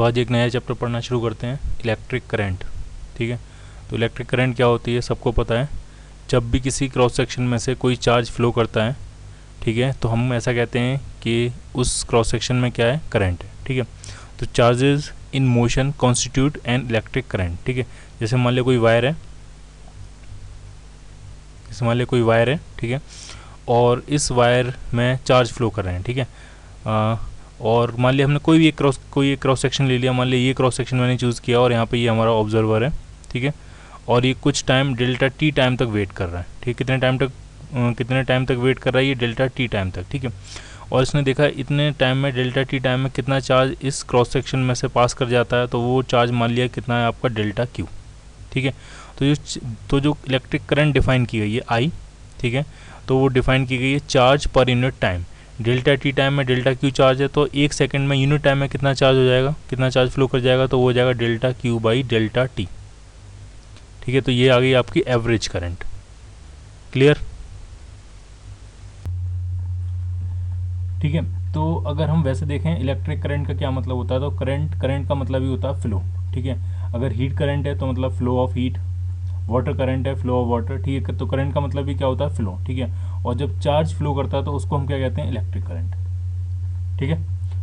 तो आज एक नया चैप्टर पढ़ना शुरू करते हैं, इलेक्ट्रिक करंट। ठीक है, तो इलेक्ट्रिक करंट क्या होती है सबको पता है। जब भी किसी क्रॉस सेक्शन में से कोई चार्ज फ्लो करता है, ठीक है, तो हम ऐसा कहते हैं कि उस क्रॉस सेक्शन में क्या है, करंट है। ठीक है, तो charges in motion constitute an electric current. ठीक है, जैसे मान लिया कोई वायर है, ठीक है, और इस वायर में चार्ज फ्लो कर रहे हैं। ठीक है, और मान लिया हमने कोई एक क्रॉस सेक्शन ले लिया। मान लिया ये क्रॉस सेक्शन मैंने चूज़ किया और यहाँ पे ये हमारा ऑब्जर्वर है। ठीक है, और ये कुछ टाइम डेल्टा टी टाइम तक वेट कर रहा है। ठीक, कितने टाइम तक वेट कर रहा है ये, डेल्टा टी टाइम तक। ठीक है, और इसने देखा इतने टाइम में, डेल्टा टी टाइम में कितना चार्ज इस क्रॉस सेक्शन में से पास कर जाता है, तो वो चार्ज मान लिया कितना है आपका, डेल्टा क्यू। ठीक है, तो जो इलेक्ट्रिक करंट डिफाइन की गई है आई, ठीक है, तो वो डिफाइन की गई है charge per unit time. Delta T time में डेल्टा क्यू चार्ज है, तो एक सेकंड में यूनिट टाइम में कितना चार्ज हो जाएगा, कितना चार्ज फ्लो कर जाएगा, तो वो हो जाएगा delta Q by delta T. ठीक है, तो ये आ गई आपकी एवरेज करंट। क्लियर? ठीक है, तो अगर हम वैसे देखें इलेक्ट्रिक करंट का क्या मतलब होता है, तो करंट का मतलब ही होता है फ्लो। ठीक है, अगर हीट करंट है तो मतलब flow of heat, water current है फ्लो ऑफ वाटर। ठीक है, तो करंट का मतलब भी क्या होता है, फ्लो। ठीक है, और जब चार्ज फ्लो करता है तो उसको हम क्या कहते हैं, इलेक्ट्रिक करंट। ठीक है,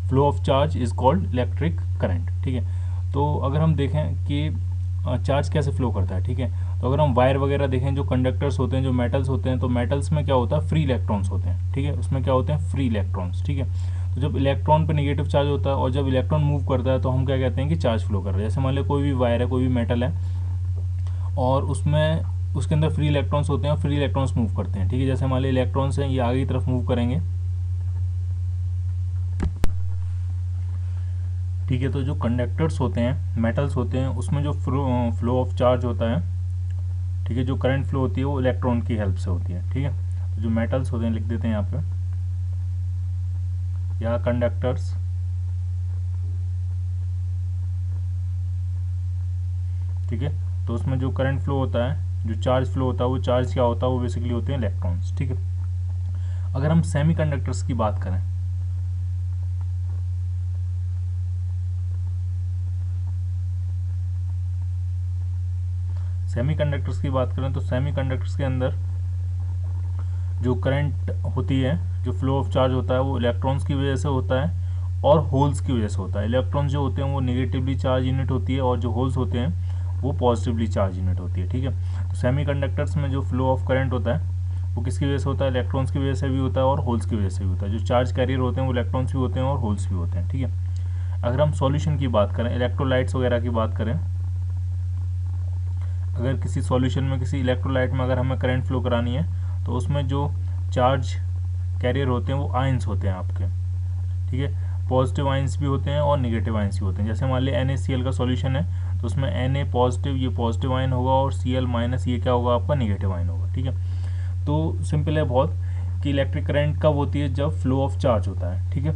flow of charge is called electric current. ठीक है, तो अगर हम देखें कि चार्ज कैसे फ्लो करता है, ठीक है, तो अगर हम वायर वगैरह देखें, जो कंडक्टर्स होते हैं, जो मेटल्स होते हैं, तो मेटल्स में क्या होता है, फ्री इलेक्ट्रॉन्स होते हैं। ठीक है, उसमें क्या होते हैं, फ्री इलेक्ट्रॉन्स। ठीक है, तो जब इलेक्ट्रॉन पे नेगेटिव चार्ज होता है और जब इलेक्ट्रॉन मूव करता है तो हम क्या कहते हैं कि चार्ज फ्लो कर रहा है। जैसे मान लो कोई भी वायर है, कोई भी मेटल है, और उसमें उसके अंदर फ्री इलेक्ट्रॉन्स होते हैं और फ्री इलेक्ट्रॉन्स मूव करते हैं। ठीक है, जैसे मान लो इलेक्ट्रॉन्स हैं, ये आगे की तरफ मूव करेंगे। ठीक है, तो जो कंडक्टर्स होते हैं, मेटल्स होते हैं, उसमें जो फ्लो ऑफ चार्ज होता है, ठीक है, जो करंट फ्लो होती है वो इलेक्ट्रॉन की हेल्प से होती है। ठीक है, तो जो मेटल्स होते हैं लिख देते हैं यहाँ पे, या कंडक्टर्स, ठीक है, तो उसमें जो करंट फ्लो होता है, जो चार्ज फ्लो होता है, वो चार्ज क्या होता है, वो बेसिकली होते हैं इलेक्ट्रॉन्स। ठीक है, अगर हम सेमीकंडक्टर्स की बात करें, तो सेमीकंडक्टर्स के अंदर जो करंट होती है, जो फ्लो ऑफ चार्ज होता है, वो इलेक्ट्रॉन्स की वजह से होता है और होल्स की वजह से होता है। इलेक्ट्रॉन्स जो होते हैं वो नेगेटिवली चार्ज यूनिट होती है और जो होल्स होते हैं वो पॉजिटिवली चार्ज यूनिट होती है। ठीक है, तो सेमीकंडक्टर्स में जो फ्लो ऑफ करंट होता है वो किसकी वजह से होता है, इलेक्ट्रॉन्स की वजह से भी होता है और होल्स की वजह से भी होता है। जो चार्ज कैरियर होते हैं वो इलेक्ट्रॉन्स भी होते हैं और होल्स भी होते हैं। ठीक है, अगर हम सॉल्यूशन की बात करें, इलेक्ट्रोलाइट्स वगैरह की बात करें, अगर किसी सॉल्यूशन में, किसी इलेक्ट्रोलाइट में अगर हमें करंट फ्लो करानी है, तो उसमें जो चार्ज कैरियर होते हैं वो आयंस होते हैं आपके। ठीक है, पॉजिटिव आयंस भी होते हैं और नेगेटिव आयंस भी होते हैं। जैसे मान लिया NaCl का सॉल्यूशन है, तो उसमें Na पॉजिटिव, ये पॉजिटिव आयन होगा, और Cl माइनस, ये क्या होगा आपका, नेगेटिव आयन होगा। ठीक है, तो सिंपल है बहुत कि इलेक्ट्रिक करंट कब होती है, जब फ्लो ऑफ चार्ज होता है। ठीक है,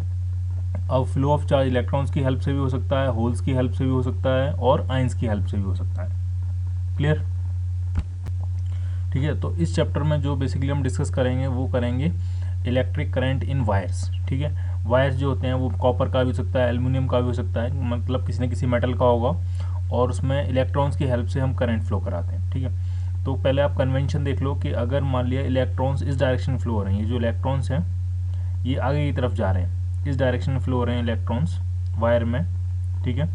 अब फ्लो ऑफ चार्ज इलेक्ट्रॉन्स की हेल्प से भी हो सकता है, होल्स की हेल्प से भी हो सकता है और आयंस की हेल्प से भी हो सकता है। क्लियर? ठीक है, तो इस चैप्टर में जो बेसिकली हम डिस्कस करेंगे वो करेंगे इलेक्ट्रिक करंट इन वायर्स। ठीक है, वायर्स जो होते हैं वो कॉपर का भी हो सकता है, एल्युमिनियम का भी हो सकता है, मतलब किसी न किसी मेटल का होगा, और उसमें इलेक्ट्रॉन्स की हेल्प से हम करंट फ्लो कराते हैं। ठीक है, तो पहले आप कन्वेंशन देख लो कि अगर मान लिया इलेक्ट्रॉन्स इस डायरेक्शन में फ्लो हो रहे हैं, ये जो इलेक्ट्रॉन्स हैं ये आगे की तरफ जा रहे हैं, इस डायरेक्शन में फ्लो हो रहे हैं इलेक्ट्रॉन्स वायर में। ठीक है,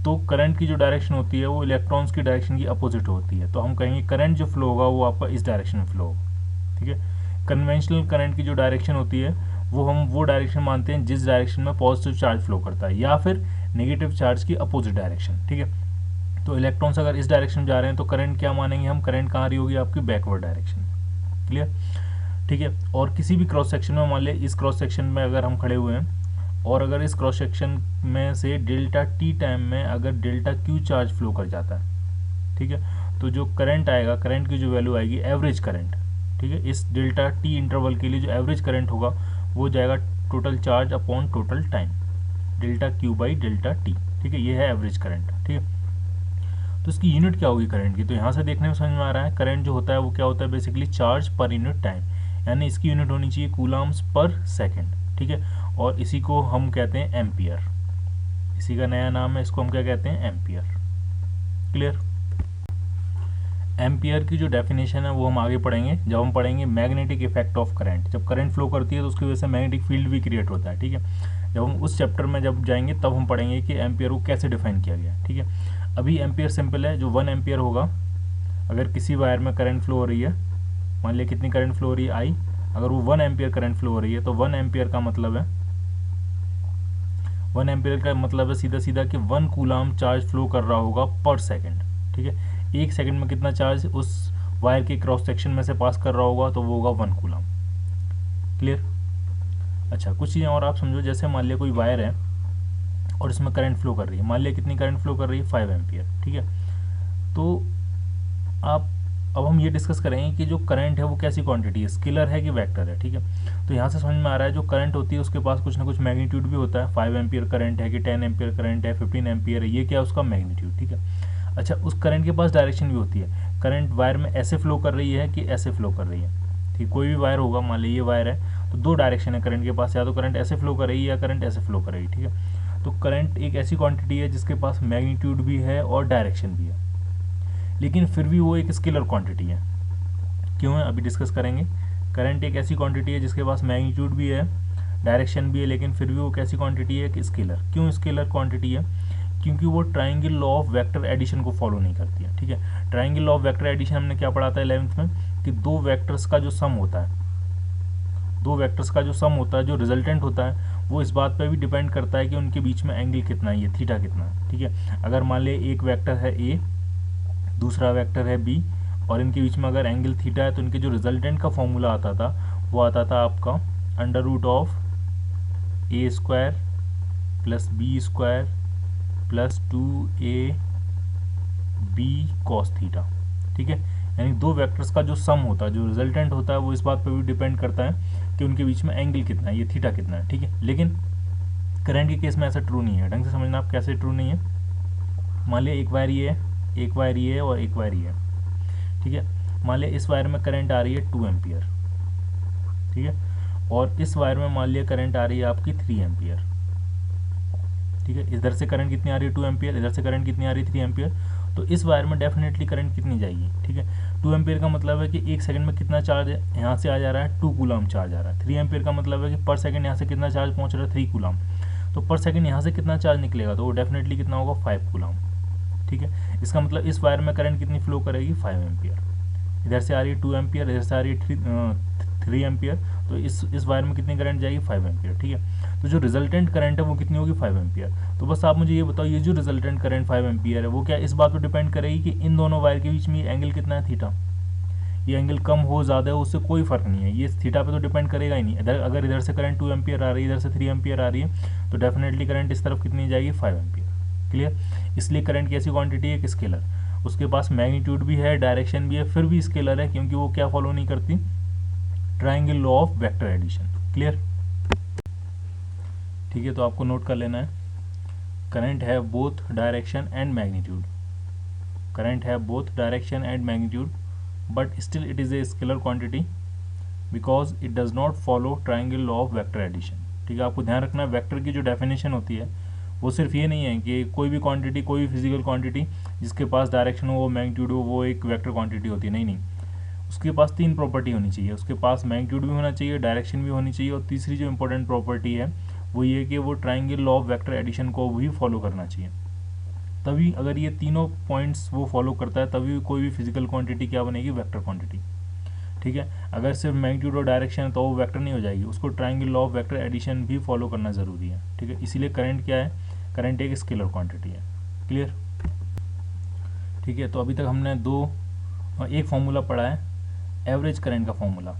तो करंट की जो डायरेक्शन होती है वो इलेक्ट्रॉन्स की डायरेक्शन की अपोजिट होती है, तो हम कहेंगे करंट जो फ्लो होगा वो आपका इस डायरेक्शन में फ्लो होगा। ठीक है, कन्वेंशनल करंट की जो डायरेक्शन होती है वो हम वो डायरेक्शन मानते हैं जिस डायरेक्शन में पॉजिटिव चार्ज फ्लो करता है, या फिर नेगेटिव चार्ज की अपोजिट डायरेक्शन। ठीक है, तो इलेक्ट्रॉन्स अगर इस डायरेक्शन में जा रहे हैं तो करंट क्या मानेंगे हम, करंट कहाँ रही होगी आपकी, बैकवर्ड डायरेक्शन। क्लियर? ठीक है, और किसी भी क्रॉस सेक्शन में, मान लिया इस क्रॉस सेक्शन में अगर हम खड़े हुए हैं, और अगर इस क्रॉस सेक्शन में से डेल्टा टी टाइम में अगर डेल्टा क्यू चार्ज फ्लो कर जाता है, ठीक है, तो जो करंट आएगा, करंट की जो वैल्यू आएगी एवरेज करंट, ठीक है, इस डेल्टा टी इंटरवल के लिए जो एवरेज करंट होगा वो जाएगा total charge upon total time, delta Q by delta T. ठीक है, ये है एवरेज करंट। ठीक है, तो इसकी यूनिट क्या होगी करंट की, तो यहाँ से देखने में समझ में आ रहा है करंट जो होता है वो क्या होता है, basically charge per unit time, यानी इसकी यूनिट होनी चाहिए कूलम्स पर सेकेंड। ठीक है, और इसी को हम कहते हैं एम्पियर, इसी का नया नाम है, इसको हम क्या कहते हैं, एम्पियर। क्लियर। एम्पियर की जो डेफिनेशन है वो हम आगे पढ़ेंगे जब हम पढ़ेंगे मैग्नेटिक इफेक्ट ऑफ करंट। जब करंट फ्लो करती है तो उसकी वजह से मैग्नेटिक फील्ड भी क्रिएट होता है। ठीक है, जब हम उस चैप्टर में जब जाएंगे तब हम पढ़ेंगे कि एम्पियर को कैसे डिफाइन किया गया। ठीक है, अभी एम्पियर सिंपल है, जो 1 एम्पियर होगा अगर किसी वायर में करंट फ्लो हो रही है, मान लिया कितनी करंट फ्लो हो रही है, आई, अगर वो 1 एम्पियर करंट फ्लो हो रही है तो 1 एम्पियर का मतलब है 1 एम्पियर का मतलब है सीधा सीधा कि 1 कूलाम चार्ज फ्लो कर रहा होगा पर सेकंड। ठीक है, एक सेकंड में कितना चार्ज उस वायर के क्रॉस सेक्शन में से पास कर रहा होगा, तो वो होगा 1 कूलाम। क्लियर। अच्छा, कुछ चीज़ें और आप समझो, जैसे मान लिया कोई वायर है और इसमें करंट फ्लो कर रही है, मान लिया कितनी करंट फ्लो कर रही है, 5 एम्पियर। ठीक है, तो अब हम ये डिस्कस करेंगे कि जो करंट है वो कैसी क्वांटिटी है, स्केलर है कि वेक्टर है। ठीक है, तो यहाँ से समझ में आ रहा है जो करंट होती है उसके पास कुछ ना कुछ मैग्नीट्यूड भी होता है। 5 एम्पियर करंट है कि 10 एम्पियर करंट है, 15 एम्पियर है, ये क्या है उसका मैग्नीट्यूड। ठीक है, अच्छा, उस करंट के पास डायरेक्शन भी होती है। करंट वायर में ऐसे फ्लो कर रही है कि ऐसे फ्लो कर रही है। ठीक, कोई भी वायर होगा, मान लीजिए ये वायर है तो दो डायरेक्शन है करंट के पास, या तो करंट ऐसे फ्लो कर रही है या करंट ऐसे फ्लो कर रही है। ठीक है, तो करंट एक ऐसी क्वांटिटी है जिसके पास मैग्नीट्यूड भी है और डायरेक्शन भी है, लेकिन फिर भी वो एक स्केलर क्वांटिटी है। क्यों है, अभी डिस्कस करेंगे। करंट एक ऐसी क्वांटिटी है जिसके पास मैग्नीट्यूड भी है, डायरेक्शन भी है, लेकिन फिर भी वो कैसी क्वांटिटी है कि स्केलर। क्यों स्केलर क्वांटिटी है, क्योंकि वो triangle law of vector addition को फॉलो नहीं करती है। ठीक है, triangle law of vector addition हमने क्या पढ़ा था 11th में, कि दो वेक्टर्स का जो सम होता है, दो वेक्टर्स का जो सम होता है, जो रिजल्टेंट होता है, वो इस बात पर भी डिपेंड करता है कि उनके बीच में एंगल कितना है, ये थीटा कितना है। ठीक है, अगर मान लिया एक वेक्टर है ए, दूसरा वेक्टर है बी, और इनके बीच में अगर एंगल थीटा है, तो इनके जो रिजल्टेंट का फॉर्मूला आता था वो आता था आपका under root of A square plus B square plus 2a B cos theta. ठीक है, यानी दो वेक्टर्स का जो सम होता है, जो रिजल्टेंट होता है, वो इस बात पर भी डिपेंड करता है कि उनके बीच में एंगल कितना है, ये थीटा कितना है। ठीक है, लेकिन करंट के केस में ऐसा ट्रू नहीं है। ढंग से समझना आप कैसे ट्रू नहीं है। मान लिया एक वायर ये है, एक वायर ये है और एक वायर ये है। ठीक है, मान लिया इस वायर में करंट आ रही है 2 एम्पियर। ठीक है, और इस वायर में मान लिया करंट आ रही है आपकी 3 एम्पियर। ठीक है, इधर से करंट कितनी आ रही है 2 एम्पियर, इधर से करंट कितनी आ रही है 3 एम्पियर, तो इस वायर में डेफिनेटली करंट कितनी जाएगी। ठीक है, 2 एम्पियर का मतलब है कि एक सेकंड में कितना चार्ज यहाँ से आ जा रहा है, 2 कूलम चार्ज आ रहा है। 3 एम्पियर का मतलब है कि पर सेकंड यहाँ से कितना चार्ज पहुँच रहा है, 3 कूलम। तो पर सेकंड यहाँ से कितना चार्ज निकलेगा, तो वो डेफिनेटली कितना होगा, 5 कूलम। ठीक है, इसका मतलब इस वायर में करंट कितनी फ्लो करेगी, 5 एम्पियर। इधर से आ रही है 2 एम्पियर, इधर से आ रही है 3 एम्पियर, तो इस वायर में कितनी करंट जाएगी, 5 एम्पियर। ठीक है, तो जो रिजल्टेंट करंट है वो कितनी होगी, 5 एम्पियर। तो बस आप मुझे ये बताओ, ये जो रिजल्टेंट करंट 5 एम्पियर है वो क्या इस बात पर डिपेंड करेगी कि इन दोनों वायर के बीच में एंगल कितना है, थीटा। ये एंगल कम हो ज़्यादा हो उससे कोई फर्क नहीं है, ये थीटा पे तो डिपेंड करेगा ही नहीं। अगर इधर से करंट 2 एम्पियर आ रही है, इधर से 3 एम्पियर आ रही है, तो डेफिनेटली करंट इस तरफ कितनी जाएगी, 5 एम्पियर। क्लियर। इसलिए करंट की ऐसी क्वांटिटी है कि स्केलर, उसके पास मैग्नीट्यूड भी है, डायरेक्शन भी है, फिर भी स्केलर है, क्योंकि वो क्या फॉलो नहीं करती, triangle law of vector addition. Clear. ठीक है, तो आपको नोट कर लेना है, करंट है both direction and magnitude, current है both direction and magnitude, but still it is a scalar quantity because it does not follow triangle law of vector addition। ठीक है, आपको ध्यान रखना, वेक्टर की जो डेफिनेशन होती है वो सिर्फ ये नहीं है कि कोई भी क्वांटिटी, कोई भी फिजिकल क्वांटिटी जिसके पास डायरेक्शन हो, वो मैग्नीट्यूड हो, वो एक वेक्टर क्वांटिटी होती है। नहीं, उसके पास 3 प्रॉपर्टी होनी चाहिए, उसके पास मैग्नीट्यूड भी होना चाहिए, डायरेक्शन भी होनी चाहिए, और तीसरी जो इंपॉर्टेंट प्रॉपर्टी है वो ये कि वो triangle law of vector addition को भी फॉलो करना चाहिए। तभी अगर ये तीनों पॉइंट्स वो फॉलो करता है तभी कोई भी फिजिकल क्वांटिटी क्या बनेगी, वेक्टर क्वांटिटी। ठीक है, अगर सिर्फ मैग्नीट्यूड और डायरेक्शन है तो वो वेक्टर नहीं हो जाएगी, उसको triangle law of vector addition भी फॉलो करना ज़रूरी है। ठीक है, इसीलिए करंट क्या है, करंट एक स्केलर क्वांटिटी है। क्लियर। ठीक है, तो अभी तक हमने एक फॉर्मूला पढ़ा है एवरेज करंट का फॉर्मूला।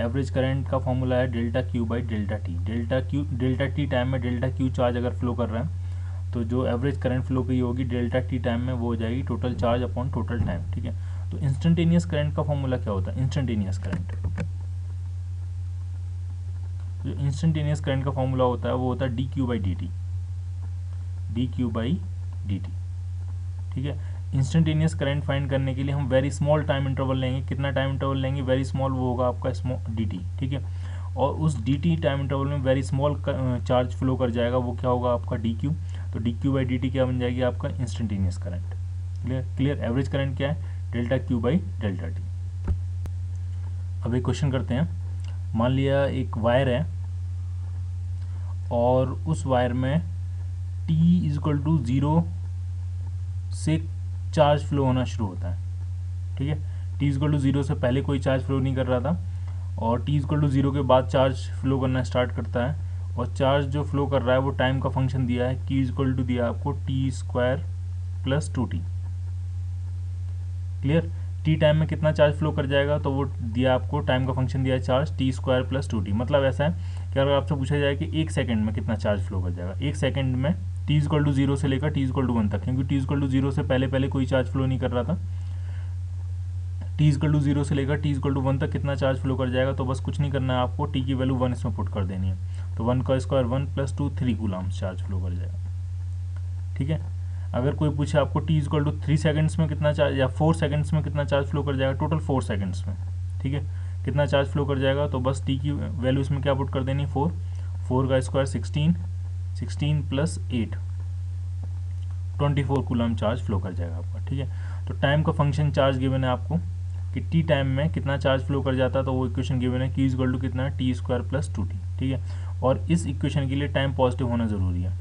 एवरेज करंट का फॉर्मूला है delta Q by delta T. Delta T time में डेल्टा क्यू चार्ज अगर फ्लो कर रहा है तो जो एवरेज करंट फ्लो की होगी डेल्टा टी टाइम में वो हो जाएगी total charge upon total time. ठीक है, तो इंस्टेंटेनियस करंट का फॉर्मूला क्या होता है, इंस्टेंटेनियस करंट, जो इंस्टेंटेनियस करंट का फॉर्मूला होता है वो होता है D Q by D T, D Q by D T. ठीक है, इंस्टेंटेनियस करंट फाइंड करने के लिए हम वेरी स्मॉल टाइम इंटरवल लेंगे। कितना टाइम इंटरवल लेंगे, वेरी स्मॉल, वो होगा आपका स्मॉल डी टी। ठीक है, और उस डी टी टाइम इंटरवल में वेरी स्मॉल चार्ज फ्लो कर जाएगा, वो क्या होगा आपका डी क्यू। तो D Q by D T क्या बन जाएगी आपका instantaneous current. Clear. Average current क्या है, delta Q by delta T. अब एक क्वेश्चन करते हैं। मान लिया एक वायर है और उस वायर में T इज इक्वल टू 0 से चार्ज फ्लो होना शुरू होता है, ठीक है। T इज इक्वल टू 0 से पहले कोई चार्ज फ्लो नहीं कर रहा था और T इज इक्वल टू 0 के बाद चार्ज फ्लो करना स्टार्ट करता है और चार्ज जो फ्लो कर रहा है वो टाइम का फंक्शन दिया है, Q इज इक्वल टू दिया आपको t² plus 2t। Clear. T time में कितना चार्ज फ्लो कर जाएगा तो वो दिया आपको, टाइम का फंक्शन दिया है चार्ज t² प्लस 2t। मतलब ऐसा है कि अगर आपसे पूछा जाए कि एक सेकंड में कितना चार्ज फ्लो कर जाएगा, एक सेकंड में t इज इक्वल टू 0 से लेकर t इज इक्वल टू 1 तक, क्योंकि t इज इक्वल टू 0 से पहले कोई चार्ज फ्लो नहीं कर रहा था, t इज इक्वल टू 0 से लेकर t इज इक्वल टू 1 तक कितना चार्ज फ्लो कर जाएगा। तो बस कुछ नहीं करना है आपको, t की वैल्यू 1 इसमें पुट कर देनी है। तो 1 का square 1 plus 2 3 coulombs charge flow कर जाएगा, ठीक है। अगर कोई पूछे आपको t is equal to 3 seconds में कितना चार्ज या 4 सेकंड्स में कितना चार्ज फ्लो कर जाएगा, टोटल 4 सेकंड्स में, ठीक है, कितना चार्ज फ्लो कर जाएगा, तो बस t की वैल्यू इसमें क्या पुट कर देनी, 4 का square 16 plus 8 24 coulomb charge flow कर जाएगा आपका, ठीक है। तो टाइम का फंक्शन चार्ज गिवन है आपको कि टी टाइम में कितना चार्ज फ्लो कर जाता है, तो वो इक्वेशन गिवन है, Q इज इक्वल टू कितना है, t² प्लस 2t, ठीक है। और इस इक्वेशन के लिए टाइम पॉजिटिव होना ज़रूरी है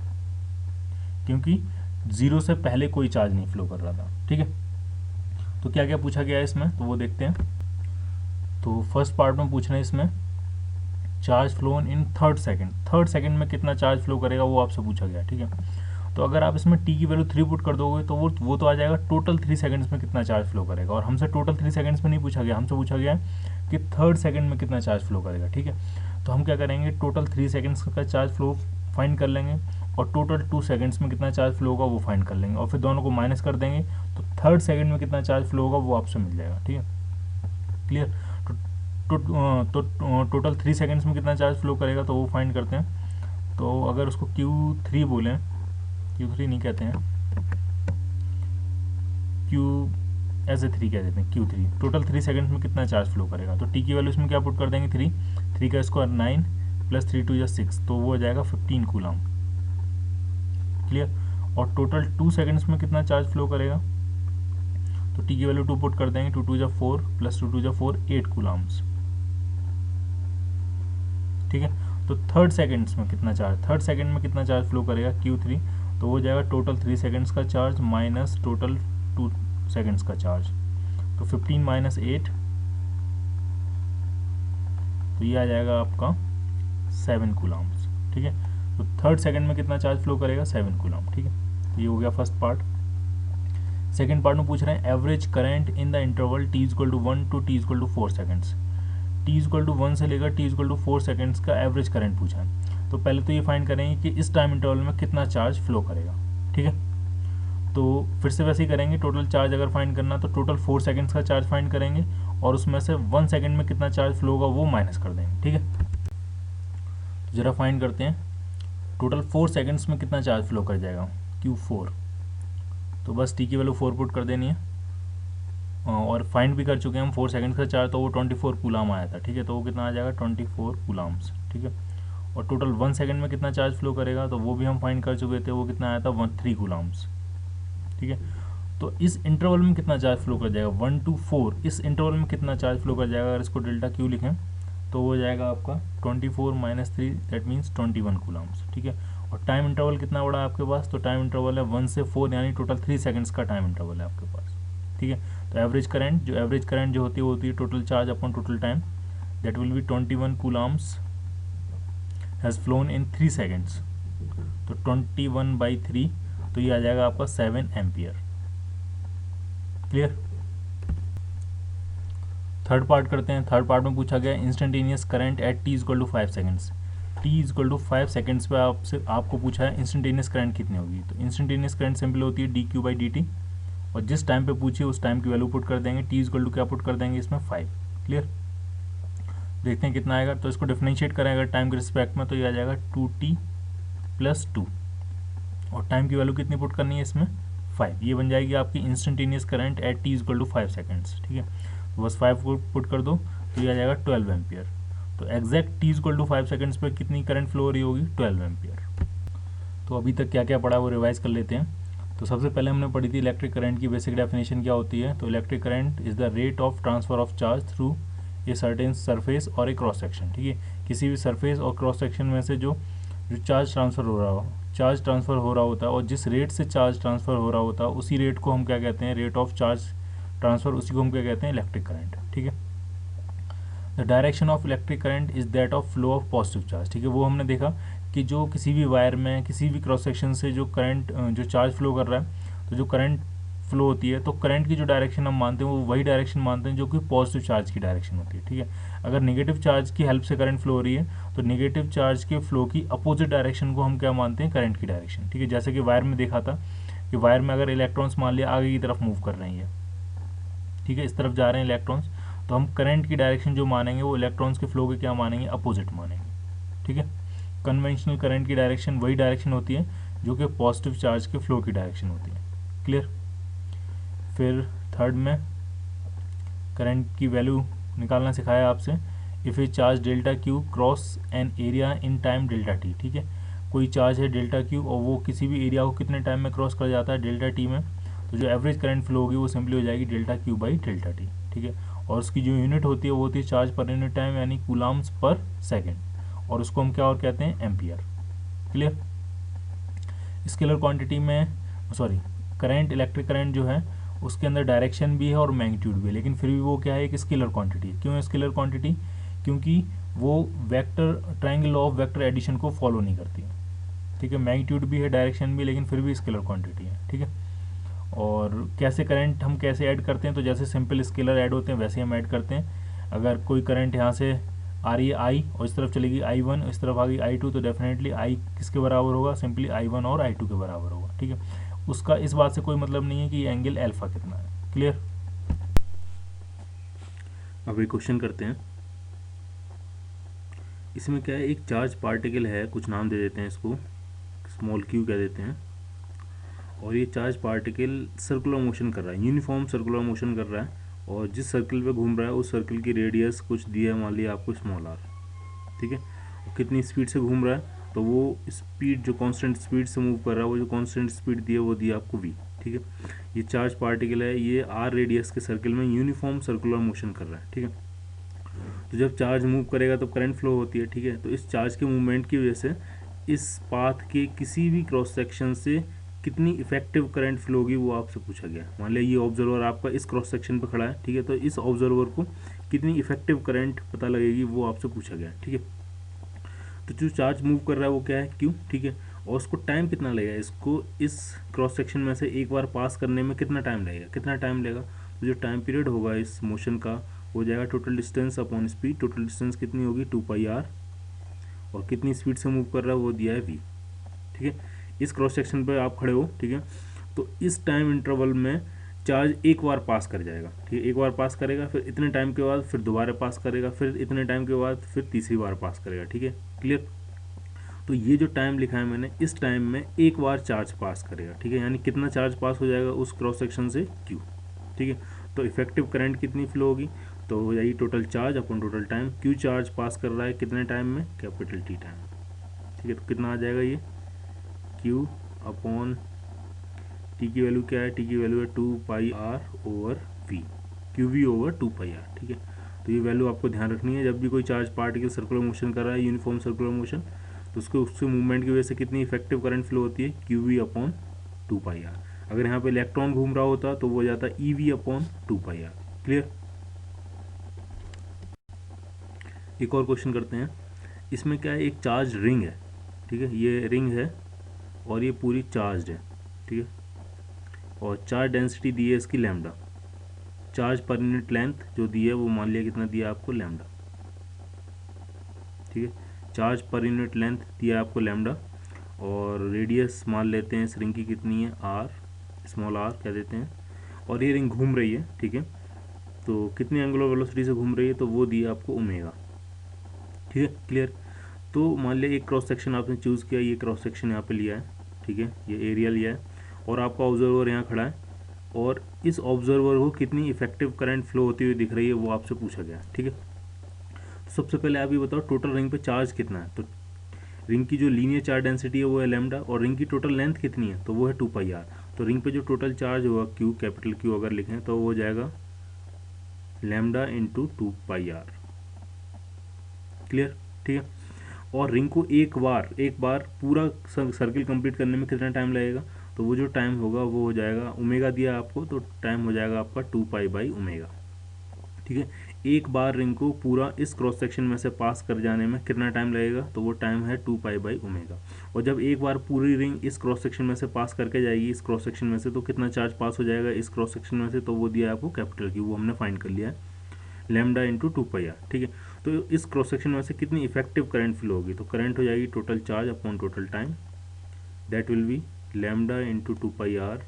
क्योंकि 0 से पहले कोई चार्ज नहीं फ्लो कर रहा था, ठीक है। तो क्या क्या पूछा गया है इसमें, तो वो देखते हैं। तो फर्स्ट पार्ट में पूछ रहे हैं इसमें charge flow in third second में कितना चार्ज फ्लो करेगा वो आपसे पूछा गया, ठीक है। तो अगर आप इसमें t की वैल्यू 3 पुट कर दोगे तो वो तो आ जाएगा टोटल 3 सेकंड्स में कितना चार्ज फ्लो करेगा, और हमसे टोटल 3 सेकंड्स में नहीं पूछा गया, हमसे पूछा गया है कि थर्ड सेकंड में कितना चार्ज फ्लो करेगा, ठीक है। तो हम क्या करेंगे, टोटल 3 सेकंड्स का चार्ज फ्लो फाइंड कर लेंगे और टोटल 2 सेकंड्स में कितना चार्ज फ्लो होगा वो फाइंड कर लेंगे और फिर दोनों को माइनस कर देंगे, तो थर्ड सेकंड में कितना चार्ज फ्लो होगा वो आपसे मिल जाएगा, ठीक है। क्लियर। तो टोटल 3 सेकंड्स में कितना चार्ज फ्लो करेगा तो वो फाइंड करते हैं। तो अगर उसको Q3 बोलें, Q3 नहीं कहते हैं, Q3 कह देते हैं, Q3 टोटल 3 सेकंड्स में कितना चार्ज फ्लो करेगा, तो t की वैल्यू इसमें क्या पुट कर देंगे, 3 का स्क्वायर 9 प्लस 3 2 6, तो वो हो जाएगा 15 कूलम। क्लियर। और टोटल 2 सेकंड्स में कितना चार्ज फ्लो करेगा, तो t की वैल्यू 2 पुट कर देंगे, 2 2 4 प्लस 2 2 4 8 कूलम्स, ठीक है। तो थर्ड सेकंड में कितना चार्ज फ्लो करेगा Q3, तो वो जाएगा टोटल 3 सेकंड्स का चार्ज माइनस टोटल 2 सेकंड्स का चार्ज, तो 15 माइनस 8, तो ये आ जाएगा आपका 7 कूलम्स, ठीक है। तो थर्ड सेकंड में कितना चार्ज फ्लो करेगा, 7 कूलम, ठीक है। तो ये हो गया फर्स्ट पार्ट। सेकंड पार्ट में पूछ रहे हैं average current in the interval t is equal to 1 to t is equal to 4 seconds. t is equal to 1 से लेकर t is equal to 4 seconds का एवरेज करंट पूछा है। तो पहले तो ये फाइंड करेंगे कि इस टाइम इंटरवल में कितना चार्ज फ्लो करेगा, ठीक है। तो फिर से वैसे ही करेंगे, टोटल चार्ज अगर फाइंड करना तो टोटल 4 सेकंड्स का चार्ज फाइंड करेंगे और उसमें से 1 सेकंड में कितना चार्ज फ्लो होगा वो माइनस कर देंगे, ठीक है। तो जरा फाइंड करते हैं, टोटल 4 सेकंड्स में कितना चार्ज फ्लो कर जाएगा, Q4, तो बस t की वैल्यू 4 पुट कर देनी है और फाइंड भी कर चुके हैं हम 4 सेकंड्स का चार्ज, तो वो 24 कूलम आया था, ठीक है। तो वो कितना आ जाएगा 24 कूलम्स, ठीक है। और टोटल 1 सेकंड में कितना चार्ज फ्लो करेगा तो वो भी हम फाइंड कर चुके थे, वो कितना आया था 3 कूलम्स, ठीक है। तो इस इंटरवल में कितना चार्ज फ्लो कर जाएगा 1 to 4, इस इंटरवल में कितना चार्ज फ्लो कर जाएगा, अगर इसको डेल्टा Q लिखें तो वो हो जाएगा आपका 24 माइनस 3, दैट मीन्स 21 कूलम्स, ठीक है। और टाइम इंटरवल कितना बड़ा है आपके पास, तो टाइम इंटरवल है 1 से 4, यानी टोटल 3 सेकंड्स का टाइम इंटरवल है आपके पास, ठीक है। तो एवरेज करंट जो होती है वो होती है total charge upon total time, that will B 21 Coulomb's has flown in 3 seconds, तो 21/3, तो ये आ जाएगा आपका 7 एम्पियर। क्लियर। थर्ड पार्ट करते हैं। थर्ड पार्ट में पूछा गया instantaneous current at t equal to 5 seconds. t equal to 5 seconds पे आपको पूछा है इंस्टेंटेनियस करंट कितनी होगी। तो इंस्टेंटेनियस करंट सिंपल होती है dq/dt, और जिस टाइम पे पूछिए उस टाइम की वैल्यू पुट कर देंगे। t इक्वल टू क्या पुट कर देंगे इसमें 5। क्लियर। देखते हैं कितना आएगा। तो इसको डिफरेंशिएट करें अगर टाइम के रिस्पेक्ट में, तो ये आ जाएगा 2t + 2, और टाइम की वैल्यू कितनी पुट करनी है इसमें 5। ये बन जाएगी आपकी instantaneous current at t equal to 5 seconds. ठीक है, तो बस 5 को पुट कर दो तो ये आ जाएगा 12 एम्पियर। तो exact t equal to 5 seconds पर कितनी करंट फ्लो हो रही होगी 12 एम्पियर। तो अभी तक क्या क्या पढ़ा वो रिवाइज कर लेते हैं। तो सबसे पहले हमने पढ़ी थी इलेक्ट्रिक करंट की बेसिक डेफिनेशन क्या होती है। तो electric current is the rate of transfer of charge through a certain surface और ए क्रॉस सेक्शन। ठीक है, किसी भी सरफेस और क्रॉस सेक्शन में से जो चार्ज ट्रांसफ़र हो रहा होता है और जिस रेट से चार्ज ट्रांसफ़र हो रहा होता है उसी रेट को हम क्या कहते हैं, रेट ऑफ चार्ज ट्रांसफ़र, उसी को हम क्या कहते हैं, इलेक्ट्रिक करंट। ठीक है, the direction of electric current is that of flow of positive charge. ठीक है, वो हमने देखा कि जो किसी भी वायर में किसी भी क्रॉस सेक्शन से जो करंट जो चार्ज फ्लो कर रहा है, तो जो करंट फ्लो होती है तो करंट की जो डायरेक्शन हम मानते हैं वो वही डायरेक्शन मानते हैं जो कि पॉजिटिव चार्ज की डायरेक्शन होती है। ठीक है, अगर नेगेटिव चार्ज की हेल्प से करंट फ्लो हो रही है तो नेगेटिव चार्ज के फ्लो की अपोजिट डायरेक्शन को हम क्या मानते हैं, करंट की डायरेक्शन। ठीक है, जैसे कि वायर में देखा था कि वायर में अगर इलेक्ट्रॉन्स मान लिया आगे की तरफ मूव कर रही है, ठीक है, इस तरफ जा रहे हैं इलेक्ट्रॉन्स, तो हम करंट की डायरेक्शन जो मानेंगे वो इलेक्ट्रॉन्स के फ्लो के क्या मानेंगे, अपोजिट मानेंगे। ठीक है, कन्वेंशनल करंट की डायरेक्शन वही डायरेक्शन होती है जो कि पॉजिटिव चार्ज के फ्लो की डायरेक्शन होती है। क्लियर। फिर थर्ड में करंट की वैल्यू निकालना सिखाया आपसे। If A charge delta Q cross an area in time delta T. ठीक है, कोई चार्ज है डेल्टा क्यू और वो किसी भी एरिया को कितने टाइम में क्रॉस कर जाता है, डेल्टा टी में, तो जो एवरेज करंट फ्लो होगी वो सिंपली हो जाएगी delta Q by delta T. ठीक है, और उसकी जो यूनिट होती है वो होती है चार्ज पर यूनिट टाइम यानी कूलम्स पर सेकेंड, और उसको हम क्या और कहते हैं, एम्पियर। क्लियर। स्केलर क्वांटिटी में करंट, इलेक्ट्रिक करंट जो है उसके अंदर डायरेक्शन भी है और मैग्नीट्यूड भी है, लेकिन फिर भी वो क्या है, एक स्केलर क्वांटिटी। क्यों है स्केलर क्वांटिटी, क्योंकि वो vector triangle of vector addition को फॉलो नहीं करती है। ठीक है, मैग्नीट्यूड भी है, डायरेक्शन भी, लेकिन फिर भी स्केलर क्वांटिटी है। ठीक है, और कैसे करंट हम कैसे ऐड करते हैं, तो जैसे सिंपल स्केलर ऐड होते हैं वैसे हम ऐड करते हैं। अगर कोई करंट यहाँ से आ रही है आई और इस तरफ चलेगी I1, इस तरफ आ गई I2, तो डेफिनेटली I किसके बराबर होगा, सिंपली I1 और I2 के बराबर होगा। ठीक है, उसका इस बात से कोई मतलब नहीं है कि ये एंगल अल्फा कितना है। क्लियर। अब एक क्वेश्चन करते हैं। इसमें क्या है, एक चार्ज पार्टिकल है, कुछ नाम दे देते हैं इसको, स्मॉल क्यू कह देते हैं, और ये चार्ज पार्टिकल सर्कुलर मोशन कर रहा है, यूनिफॉर्म सर्कुलर मोशन कर रहा है, और जिस सर्कल पे घूम रहा है उस सर्कल की रेडियस कुछ दिया है, मान लिया आपको स्मॉल आर। ठीक है, और कितनी स्पीड से घूम रहा है, तो वो स्पीड जो कांस्टेंट स्पीड से मूव कर रहा है, वो जो कांस्टेंट स्पीड दी है वो दिया आपको v। ठीक है, ये चार्ज पार्टिकल है, ये r रेडियस के सर्कल में यूनिफॉर्म सर्कुलर मोशन कर रहा है। ठीक है, तो जब चार्ज मूव करेगा तो करंट फ्लो होती है। ठीक है, तो इस चार्ज के मूवमेंट की वजह से इस पाथ के किसी भी क्रॉस सेक्शन से कितनी इफेक्टिव करंट फ्लो होगी वो आपसे पूछा गया। मान लिया ये ऑब्जर्वर आपका इस क्रॉस सेक्शन पर खड़ा है। ठीक है, तो इस ऑब्जर्वर को कितनी इफेक्टिव करंट पता लगेगी वो आपसे पूछा गया। ठीक है, तो जो चार्ज मूव कर रहा है वो क्या है, क्यू। ठीक है, और उसको टाइम कितना लगेगा, इसको इस क्रॉस सेक्शन में से एक बार पास करने में कितना टाइम लगेगा, तो जो टाइम पीरियड होगा इस मोशन का हो जाएगा total distance upon speed. Total distance कितनी होगी, 2πr, और कितनी स्पीड से मूव कर रहा है वो दिया है v। ठीक है, इस क्रॉस सेक्शन पर आप खड़े हो। ठीक है, तो इस टाइम इंटरवल में चार्ज एक बार पास कर जाएगा। ठीक है, एक बार पास करेगा, फिर इतने टाइम के बाद फिर दोबारा पास करेगा, फिर इतने टाइम के बाद फिर तीसरी बार पास करेगा। ठीक है, क्लियर। तो ये जो टाइम लिखा है मैंने, इस टाइम में एक बार चार्ज पास करेगा। ठीक है, यानी कितना चार्ज पास हो जाएगा उस क्रॉस सेक्शन से, क्यू। ठीक है, तो इफेक्टिव करंट कितनी फ्लो होगी, तो हो जाएगी total charge upon total time. Q charge pass कर रहा है कितने टाइम में, कैपिटल टी टाइम। ठीक है, तो कितना आ जाएगा ये, क्यू अपॉन टी की वैल्यू क्या है, टी की वैल्यू है 2πr/v, QV/2πr। ठीक है, तो ये वैल्यू आपको ध्यान रखनी है। जब भी कोई चार्ज पार्टिकल सर्कुलर मोशन कर रहा है, यूनिफॉर्म सर्कुलर मोशन, तो उसके मूवमेंट की वजह से कितनी इफेक्टिव करंट फ्लो होती है, QV/2πr। अगर यहाँ पे इलेक्ट्रॉन घूम रहा होता तो वो हो जाता EV/2πr। क्लियर। एक और क्वेश्चन करते हैं। इसमें क्या है, एक चार्ज रिंग है। ठीक है, ये रिंग है और ये पूरी चार्ज है। ठीक है, और चार्ज डेंसिटी दी है इसकी lambda. Charge per unit length जो दी है वो मान लिया कितना दिया आपको, लैम्डा। ठीक है, चार्ज पर यूनिट लेंथ दिया है आपको लैम्डा, और रेडियस मान लेते हैं इस रिंग की कितनी है, आर, स्मॉल आर कह देते हैं, और ये रिंग घूम रही है। ठीक है, तो कितनी एंगुलर वेलोसिटी से घूम रही है, तो वो दिया आपको ओमेगा। ठीक है, क्लियर। तो मान लिया एक क्रॉस सेक्शन आपने चूज़ किया, ये क्रॉस सेक्शन यहाँ पे लिया है। ठीक है, ये एरिया लिया है, और आपका ऑब्जर्वर यहाँ खड़ा है, और इस ऑब्जर्वर को कितनी इफेक्टिव करंट फ्लो होती हुई दिख रही है वो आपसे पूछा गया। ठीक है, तो सबसे पहले आप ये बताओ टोटल रिंग पे चार्ज कितना है। तो रिंग की जो लीनियर चार्ज डेंसिटी है वो है लैम्डा, और रिंग की टोटल लेंथ कितनी है तो वो है 2πr। तो रिंग पे जो टोटल चार्ज होगा क्यू, कैपिटल क्यू अगर लिखें तो वो हो जाएगा लैम्डा इंटू 2πr। क्लियर? ठीक है। और रिंग को एक बार पूरा सर्किल कंप्लीट करने में कितना टाइम लगेगा, तो वो जो टाइम होगा वो हो जाएगा, ओमेगा दिया आपको तो टाइम हो जाएगा आपका 2π/ओमेगा। ठीक है। एक बार रिंग को पूरा इस क्रॉस सेक्शन में से पास कर जाने में कितना टाइम लगेगा, तो वो टाइम है 2π/ओमेगा। और जब एक बार पूरी रिंग इस क्रॉस सेक्शन में से पास करके जाएगी इस क्रॉस सेक्शन में से, तो कितना चार्ज पास हो जाएगा इस क्रॉस सेक्शन में से, तो वो दिया आपको कैपिटल क्यू, वो हमने फाइंड कर लिया है, लैम्डा इंटू 2πr। ठीक है। तो इस क्रॉस सेक्शन में से कितनी इफेक्टिव करंट फ्लो होगी, तो करंट हो जाएगी total charge upon total time, that will be lambda into 2πr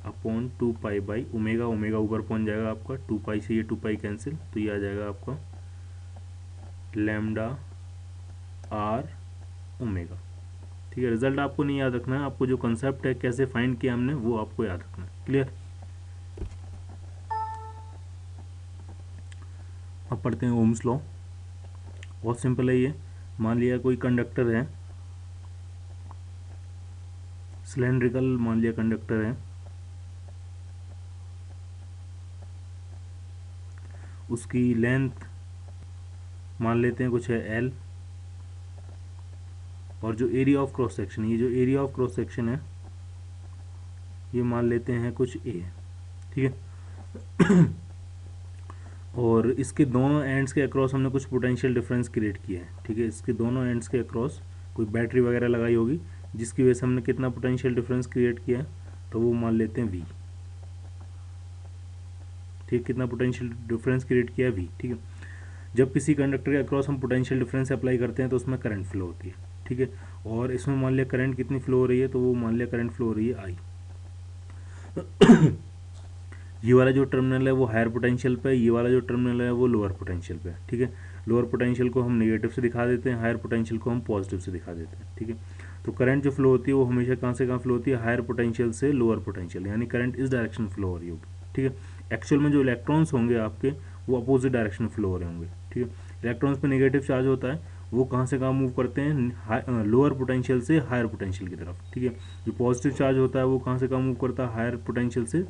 upon 2π/ओमेगा। ओमेगा ऊपर पहुंच जाएगा आपका, 2π से ये 2π कैंसिल, तो ये आ जाएगा आपका लैम्डा आर ओमेगा। ठीक है। रिजल्ट आपको नहीं याद रखना है, आपको जो कंसेप्ट है कैसे फाइंड किया हमने वो आपको याद रखना है। क्लियर? अब पढ़ते हैं ओम्स लॉ। बहुत सिंपल है ये। मान लिया कोई कंडक्टर है, सिलेंड्रिकल मान लिया कंडक्टर है, उसकी लेंथ मान लेते हैं कुछ है एल, और जो एरिया ऑफ क्रॉस सेक्शन, ये जो एरिया ऑफ क्रॉस सेक्शन है ये मान लेते हैं कुछ ए। ठीक है। और इसके दोनों एंड्स के अक्रॉस हमने कुछ पोटेंशियल डिफरेंस क्रिएट किया है। ठीक है। इसके दोनों एंड्स के अक्रॉस कोई बैटरी वगैरह लगाई होगी जिसकी वजह से हमने कितना पोटेंशियल डिफरेंस क्रिएट किया है, तो वो मान लेते हैं वी। ठीक, कितना पोटेंशियल डिफरेंस क्रिएट किया है वी। ठीक है। जब किसी कंडक्टर के अक्रॉस हम पोटेंशियल डिफरेंस अप्लाई करते हैं तो उसमें करंट फ्लो होती है। ठीक है। और इसमें मान लिया करंट कितनी फ्लो हो रही है, तो वो मान लिया करंट फ्लो हो रही है आई। ये वाला जो टर्मिनल है वो हायर पोटेंशियल पे है, ये वाला जो टर्मिनल है वो लोअर पोटेंशियल पे है। ठीक है। लोअर पोटेंशियल को हम नेगेटिव से दिखा देते हैं, हायर पोटेंशियल को हम पॉजिटिव से दिखा देते हैं। ठीक है। तो करंट जो फ्लो होती है वो हमेशा कहाँ से कहाँ फ्लो होती है, हायर पोटेंशियल से लोअर पोटेंशियल, यानी करंट इस डायरेक्शन में फ्लो हो रही होगी। ठीक है। एक्चुअल में जो इलेक्ट्रॉन्स होंगे आपके वो अपोजिट डायरेक्शन में फ्लो हो रहे होंगे। ठीक है। इलेक्ट्रॉन्स पे नेगेटिव चार्ज होता है, वो कहाँ से कहाँ मूव करते हैं, लोअर पोटेंशियल से हायर पोटेंशियल की तरफ। ठीक है। जो पॉजिटिव चार्ज होता है वो कहाँ से कहाँ मूव करता है, हायर पोटेंशियल से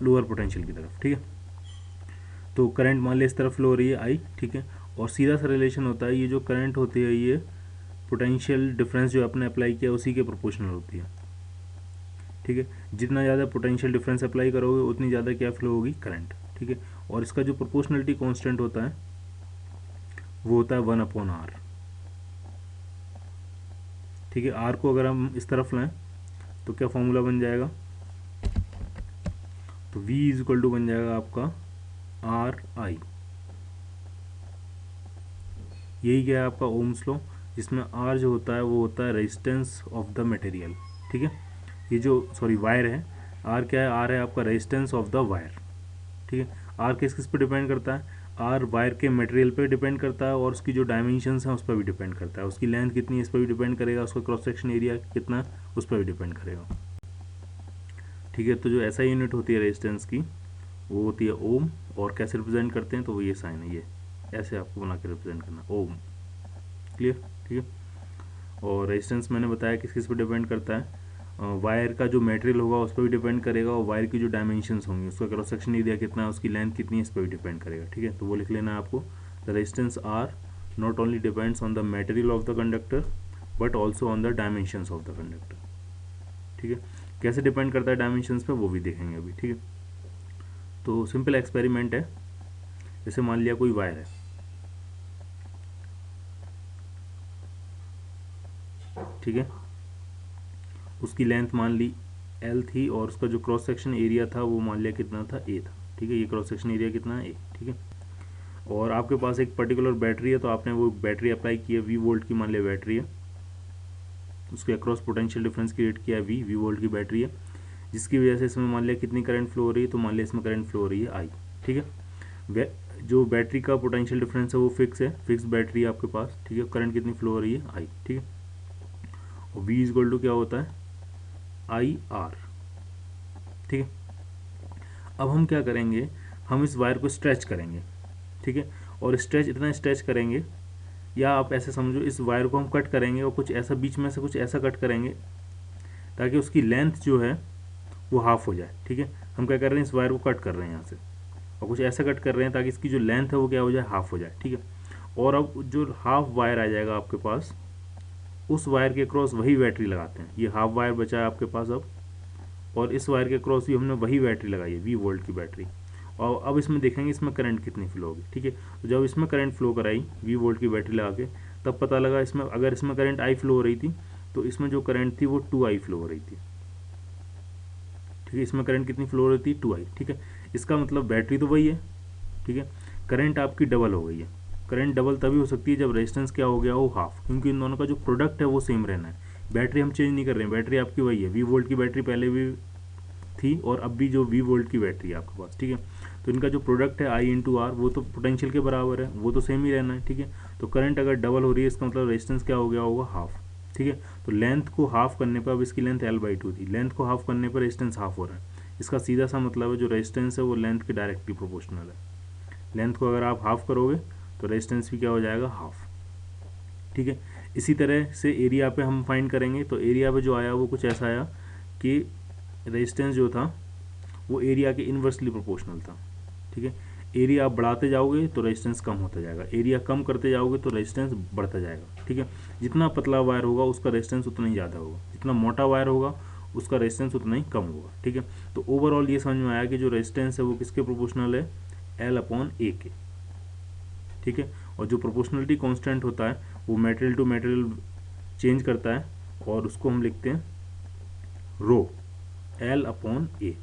लोअर पोटेंशियल की तरफ। ठीक है। तो करंट मान लिया इस तरफ फ्लो हो रही है आई। ठीक है। और सीधा सा रिलेशन होता है, ये जो करंट होती है ये पोटेंशियल डिफरेंस जो आपने अप्लाई किया उसी के प्रोपोर्शनल होती है। ठीक है। जितना ज़्यादा पोटेंशियल डिफरेंस अप्लाई करोगे उतनी ज़्यादा क्या फ्लो होगी, करंट। ठीक है। और इसका जो प्रोपोर्शनलिटी कांस्टेंट होता है वो होता है 1/r। ठीक है। आर को अगर हम इस तरफ लाएं तो क्या फॉर्मूला बन जाएगा, तो V इज इक्वल टू बन जाएगा आपका आर आई। यही क्या है आपका ओम्स लॉ, जिसमें R जो होता है वो होता है रेजिस्टेंस ऑफ द मटेरियल। ठीक है। ये जो वायर है, R क्या है, R है आपका रेजिस्टेंस ऑफ द वायर। ठीक है। R किस किस पे डिपेंड करता है, R वायर के मटेरियल पे डिपेंड करता है, और उसकी जो डायमेंशंस हैं उस पर भी डिपेंड करता है, उसकी लेंथ कितनी है इस पर भी डिपेंड करेगा, उसका क्रॉस सेक्शन एरिया कितना उस पर भी डिपेंड करेगा। ठीक है। तो जो ऐसा यूनिट होती है रेजिस्टेंस की वो होती है ओम, और कैसे रिप्रेजेंट करते हैं, तो वो ये साइन है, ये ऐसे आपको बना के रिप्रेजेंट करना, ओम। क्लियर? ठीक है। और रेजिस्टेंस मैंने बताया किस किस पे डिपेंड करता है, वायर का जो मटेरियल होगा उस पर भी डिपेंड करेगा, और वायर की जो डायमेंशंस होंगी, उसका क्रॉस सेक्शन एरिया कितना है, उसकी लेंथ कितनी है, इस पर भी डिपेंड करेगा। ठीक है। तो वो लिख लेना है आपको, the resistance R not only depends on the material of the conductor but also on the dimensions of the conductor. ठीक है। कैसे डिपेंड करता है डायमेंशंस पे वो भी देखेंगे अभी। ठीक है। तो सिंपल एक्सपेरिमेंट है, जैसे मान लिया कोई वायर है, ठीक है, उसकी लेंथ मान ली L थी, और उसका जो क्रॉस सेक्शन एरिया था वो मान लिया कितना था, A था। ठीक है। ये क्रॉस सेक्शन एरिया कितना है, A। ठीक है। और आपके पास एक पर्टिकुलर बैटरी है, तो आपने वो बैटरी अप्लाई की है, V वोल्ट की मान लिया बैटरी है, उसके अक्रॉस पोटेंशियल डिफरेंस क्रिएट किया है, V वोल्ट की बैटरी है, जिसकी वजह से इसमें मान लिया कितनी करंट फ्लो हो रही है, तो मान लिया इसमें करंट फ्लो हो रही है I। ठीक है। जो बैटरी का पोटेंशियल डिफरेंस है वो फिक्स है, फिक्स बैटरी है आपके पास। ठीक है। करंट कितनी फ्लो हो रही है, I। ठीक है। और V इज इक्वल टू क्या होता है, IR। ठीक है। अब हम क्या करेंगे, हम इस वायर को स्ट्रेच करेंगे। ठीक है। और इतना स्ट्रेच करेंगे या आप ऐसे समझो इस वायर को हम कट करेंगे और कुछ ऐसा बीच में से कुछ ऐसा कट करेंगे ताकि उसकी लेंथ जो है वो हाफ हो जाए। ठीक है, हम क्या कर रहे हैं, इस वायर को कट कर रहे हैं यहाँ से और कुछ ऐसा कट कर रहे हैं ताकि इसकी जो लेंथ है वो क्या हो जाए, हाफ हो जाए। ठीक है, और अब जो हाफ वायर आ जाएगा आपके पास, उस वायर के क्रॉस वही बैटरी लगाते हैं। ये हाफ वायर बचा है आपके पास अब, और इस वायर के क्रॉस भी हमने वही बैटरी लगाई है 20 वोल्ट की बैटरी। और अब इसमें देखेंगे इसमें करंट कितनी फ्लो होगी। ठीक है, तो जब इसमें करंट फ्लो कराई 20 वोल्ट की बैटरी लगा के, तब पता लगा इसमें अगर इसमें करंट आई फ्लो हो रही थी तो इसमें जो करंट थी वो 2i फ्लो हो रही थी। ठीक है, इसमें करंट कितनी फ्लो हो रही थी, 2i। ठीक है, इसका मतलब बैटरी तो वही है। ठीक है, करंट आपकी डबल हो गई है। करंट डबल तभी हो सकती है जब रेजिस्टेंस क्या हो गया हो, हाफ, क्योंकि इन दोनों का जो प्रोडक्ट है वो सेम रहना है। बैटरी हम चेंज नहीं कर रहे हैं, बैटरी आपकी वही है। 20 वोल्ट की बैटरी पहले भी थी और अब भी जो 20 वोल्ट की बैटरी है आपके पास। ठीक है, तो इनका जो प्रोडक्ट है आई इंटू आर वो तो पोटेंशियल के बराबर है, वो तो सेम ही रहना है। ठीक है, तो करंट अगर डबल हो रही है इसका मतलब रेजिस्टेंस क्या हो गया होगा, हाफ। ठीक है, तो लेंथ को हाफ करने पर, अब इसकी लेंथ L/2 थी, लेंथ को हाफ करने पर रेजिस्टेंस हाफ हो रहा है। इसका सीधा सा मतलब है जो रेजिस्टेंस है वो लेंथ के डायरेक्टली प्रोपोर्शनल है। लेंथ को अगर आप हाफ करोगे तो रेजिस्टेंस भी क्या हो जाएगा, हाफ। ठीक है, इसी तरह से एरिया पे हम फाइंड करेंगे। तो एरिया पे जो आया वो कुछ ऐसा आया कि रेजिस्टेंस जो था वो एरिया के इन्वर्सली प्रोपोर्शनल था। ठीक है, एरिया आप बढ़ाते जाओगे तो रेजिस्टेंस कम होता जाएगा, एरिया कम करते जाओगे तो रेजिस्टेंस बढ़ता जाएगा। ठीक है, जितना पतला वायर होगा उसका रेजिस्टेंस उतना ही ज़्यादा होगा, जितना मोटा वायर होगा उसका रेजिस्टेंस उतना ही कम होगा। ठीक है, तो ओवरऑल ये समझ में आया कि जो रेजिस्टेंस है वो किसके प्रोपोर्शनल है, L/A के। ठीक है, और जो प्रोपोर्शनलिटी कांस्टेंट होता है वो मटेरियल टू मटेरियल चेंज करता है और उसको हम लिखते हैं रो, L/A।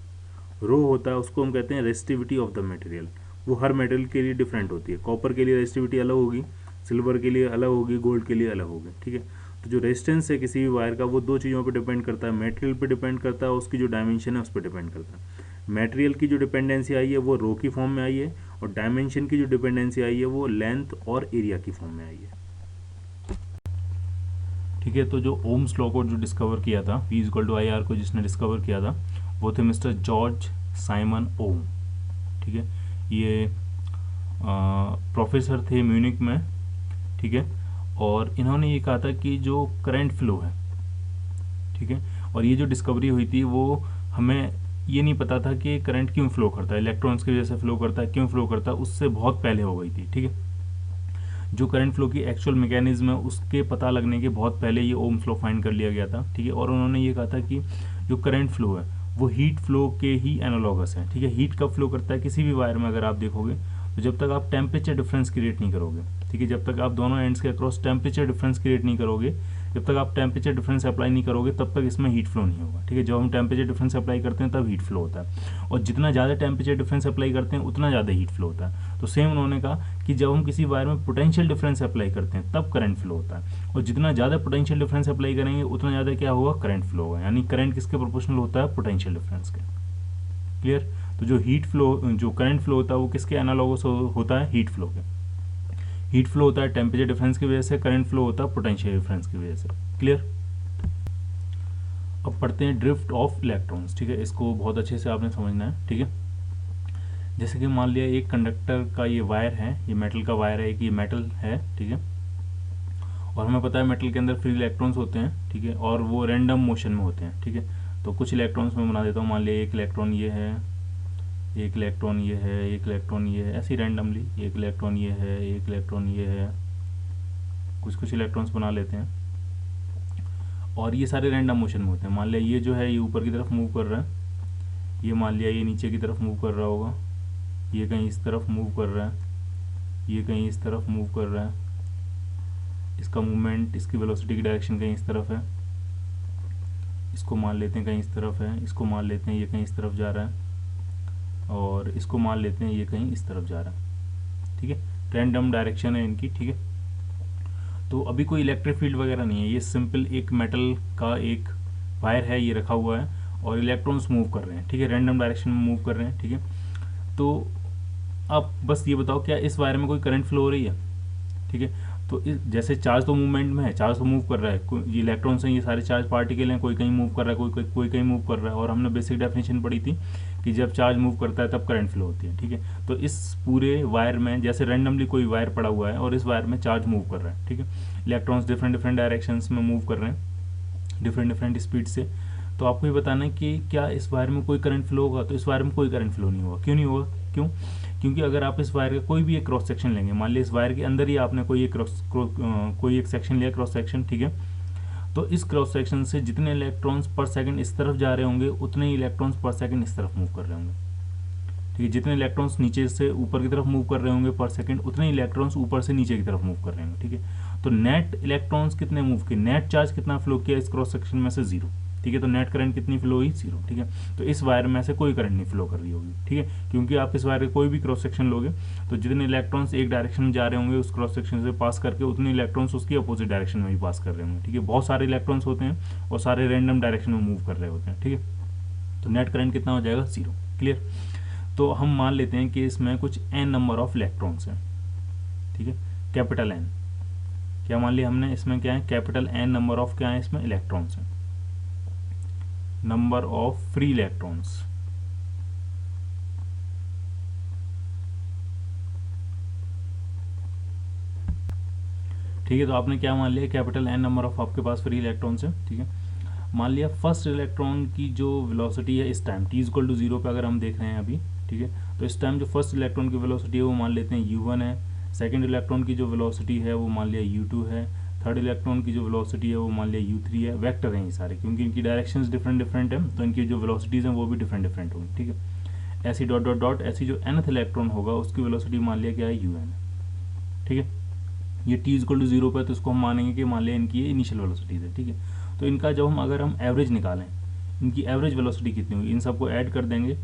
रो होता है, उसको हम कहते हैं रेजिस्टिविटी ऑफ द मटेरियल। वो हर मटेरियल के लिए डिफरेंट होती है। कॉपर के लिए रेजिस्टिविटी अलग होगी, सिल्वर के लिए अलग होगी, गोल्ड के लिए अलग होगी। ठीक है, तो जो रेजिस्टेंस है किसी भी वायर का वो दो चीज़ों पर डिपेंड करता है, मटेरियल पे डिपेंड करता है, उसकी जो डायमेंशन है उस पर डिपेंड करता है। मटेरियल की जो डिपेंडेंसी आई है वो रो की फॉर्म में आई है, और डायमेंशन की जो डिपेंडेंसी आई है वो लेंथ और एरिया की फॉर्म में आई है। ठीक है, तो जो ओम्स लॉ को जो डिस्कवर किया था, V=IR को जिसने डिस्कवर किया था वो थे मिस्टर जॉर्ज साइमन ओम। ठीक है, ये प्रोफेसर थे म्यूनिक में। ठीक है, और इन्होंने ये कहा था कि जो करंट फ्लो है, ठीक है, और ये जो डिस्कवरी हुई थी वो हमें ये नहीं पता था कि करंट क्यों फ्लो करता है, इलेक्ट्रॉन्स की वजह से फ्लो करता है, क्यों फ्लो करता है, उससे बहुत पहले हो गई थी। ठीक है, जो करंट फ्लो की एक्चुअल मैकेनिज्म है उसके पता लगने के बहुत पहले ये ओम्स लॉ फाइंड कर लिया गया था। ठीक है, और उन्होंने ये कहा था कि जो करंट फ्लो है वो हीट फ्लो के ही एनालॉगस है। ठीक है, हीट कब फ्लो करता है किसी भी वायर में, अगर आप देखोगे तो जब तक आप टेम्परेचर डिफरेंस क्रिएट नहीं करोगे। ठीक है, जब तक आप दोनों एंड्स के अक्रॉस टेम्परेचर डिफरेंस क्रिएट नहीं करोगे, जब तक आप टेम्परेचर डिफरेंस अप्लाई नहीं करोगे तब तक इसमें हीट फ्लो नहीं होगा। ठीक है, जब हम टेम्परेचर डिफरेंस अप्लाई करते हैं तब हीट फ्लो होता है, और जितना ज़्यादा टेम्परेचर डिफरेंस अप्लाई करते हैं उतना ज़्यादा हीट फ्लो होता है। तो सेम उन्होंने कहा कि जब हम किसी वायर में पोटेंशियल डिफरेंस अप्लाई करते हैं तब करंट फ्लो होता है, और जितना ज़्यादा पोटेंशियल डिफरेंस अप्लाई करेंगे उतना ज़्यादा क्या होगा, करंट फ्लो होगा। यानी करंट किसके प्रोपोर्शनल होता है, पोटेंशियल डिफरेंस के। क्लियर, तो जो हीट फ्लो, जो करंट फ्लो होता है वो किसके एनालॉगस होता है, हीट फ्लो के। हीट फ्लो होता है टेम्परेचर डिफरेंस की वजह से, करंट फ्लो होता है पोटेंशियल डिफरेंस की वजह से। क्लियर, अब पढ़ते हैं ड्रिफ्ट ऑफ इलेक्ट्रॉन्स। ठीक है, इसको बहुत अच्छे से आपने समझना है। ठीक है, जैसे कि मान लिया एक कंडक्टर का ये वायर है, ये मेटल का वायर है, एक ये मेटल है। ठीक है, और हमें पता है मेटल के अंदर फ्री इलेक्ट्रॉन्स होते हैं। ठीक है, और वो रैंडम मोशन में होते हैं। ठीक है, तो कुछ इलेक्ट्रॉन्स मैं बना देता हूँ। मान लिया एक इलेक्ट्रॉन ये है, एक इलेक्ट्रॉन ये है, एक इलेक्ट्रॉन ये है, ऐसे रैंडमली एक इलेक्ट्रॉन ये है, एक इलेक्ट्रॉन ये है, कुछ कुछ इलेक्ट्रॉन्स बना लेते हैं, और ये सारे रैंडम मोशन में होते हैं। मान लिया ये जो है ये ऊपर की तरफ मूव कर रहा है, ये मान लिया ये नीचे की तरफ मूव कर रहा होगा, ये कहीं इस तरफ मूव कर रहा है, ये कहीं इस तरफ मूव कर रहा है, इसका मूवमेंट, इसकी वेलोसिटी की डायरेक्शन कहीं इस तरफ है, इसको मान लेते हैं कहीं इस तरफ है, इसको मान लेते हैं ये कहीं इस तरफ जा रहा है, और इसको मान लेते हैं ये कहीं इस तरफ जा रहा है। ठीक है, रैंडम डायरेक्शन है इनकी। ठीक है, तो अभी कोई इलेक्ट्रिक फील्ड वगैरह नहीं है, ये सिंपल एक मेटल का एक वायर है, ये रखा हुआ है और इलेक्ट्रॉन्स मूव कर रहे हैं। ठीक है, रैंडम डायरेक्शन में मूव कर रहे हैं। ठीक है, तो आप बस ये बताओ क्या इस वायर में कोई करंट फ्लो हो रही है। ठीक है, तो जैसे चार्ज तो मूवमेंट में है, चार्ज तो मूव कर रहा है, ये इलेक्ट्रॉन्स हैं, ये सारे चार्ज पार्टिकल हैं, कोई कहीं मूव कर रहा है, कोई कहीं मूव कर रहा है। और हमने बेसिक डेफिनेशन पढ़ी थी कि जब चार्ज मूव करता है तब करंट फ्लो होती है, ठीक है। तो इस पूरे वायर में जैसे रैंडमली कोई वायर पड़ा हुआ है और इस वायर में चार्ज मूव कर रहा है, ठीक है। इलेक्ट्रॉन्स डिफरेंट डिफरेंट डायरेक्शंस में मूव कर रहे हैं डिफरेंट डिफरेंट स्पीड से। तो आपको ये बताना है कि क्या इस वायर में कोई करंट फ्लो होगा, तो इस वायर में कोई करंट फ्लो नहीं होगा। क्यों नहीं होगा? क्यों? क्योंकि अगर आप इस वायर का कोई भी एक क्रॉस सेक्शन लेंगे, मान लिया इस वायर के अंदर ही आपने कोई एक सेक्शन लिया, क्रॉस सेक्शन, ठीक है। तो इस क्रॉस सेक्शन से जितने इलेक्ट्रॉन्स पर सेकंड इस तरफ जा रहे होंगे उतने ही इलेक्ट्रॉन्स पर सेकंड इस तरफ मूव कर रहे होंगे, ठीक है। जितने इलेक्ट्रॉन्स नीचे से ऊपर की तरफ मूव कर रहे होंगे पर सेकंड, उतने इलेक्ट्रॉन्स ऊपर से नीचे की तरफ मूव कर रहे होंगे, ठीक है। तो नेट इलेक्ट्रॉन्स कितने मूव किए, नेट चार्ज कितना फ्लो किया इस क्रॉस सेक्शन में से? 0, ठीक है। तो नेट करंट कितनी फ्लो हुई? 0, ठीक है। तो इस वायर में से कोई करंट नहीं फ्लो कर रही होगी, ठीक है, क्योंकि आप इस वायर का कोई भी क्रॉस सेक्शन लोगे तो जितने इलेक्ट्रॉन्स एक डायरेक्शन में जा रहे होंगे उस क्रॉस सेक्शन से पास करके, उतने इलेक्ट्रॉन्स उसकी अपोजिट डायरेक्शन में भी पास कर रहे होंगे, ठीक है। बहुत सारे इलेक्ट्रॉन्स होते हैं और सारे रैंडम डायरेक्शन में मूव कर रहे होते हैं, ठीक है। तो नेट करंट कितना हो जाएगा? 0, क्लियर। तो हम मान लेते हैं कि इसमें कुछ n नंबर ऑफ इलेक्ट्रॉन्स हैं, ठीक है, कैपिटल N। क्या मान लिया हमने? इसमें क्या है? कैपिटल N नंबर ऑफ क्या है इसमें? इलेक्ट्रॉन्स हैं, नंबर ऑफ फ्री इलेक्ट्रॉन्स, ठीक है। तो आपने क्या मान लिया? कैपिटल N नंबर ऑफ आपके पास फ्री इलेक्ट्रॉन्स है, ठीक है। मान लिया फर्स्ट इलेक्ट्रॉन की जो वेलोसिटी है इस टाइम t=0 पे अगर हम देख रहे हैं अभी, ठीक है, तो इस टाइम जो फर्स्ट इलेक्ट्रॉन की वेलोसिटी है वो मान लेते हैं u1 है। सेकंड इलेक्ट्रॉन की जो वेलोसिटी है वो मान लिया u2 है। थर्ड इलेक्ट्रॉन की जो वेलोसिटी है वो मान लिया u3 है। वेक्टर हैं ये सारे, क्योंकि इनकी डायरेक्शंस डिफरेंट डिफरेंट है तो इनकी जो वेलोसिटीज़ हैं वो भी डिफरेंट डिफरेंट होंगी, ठीक है। ऐसी डॉट डॉट डॉट ऐसी जो nth इलेक्ट्रॉन होगा उसकी वेलोसिटी मान लिया क्या है? un, ठीक है। ये t=0 पे तो इसको हम मानेंगे कि मान लिया इनकी ये इनिशियल वेलोसिटीज है, ठीक है। तो इनका जब हम अगर हम एवरेज निकालें, इनकी एवरेज वेलोसिटी कितनी होगी, इन सबको ऐड कर देंगे,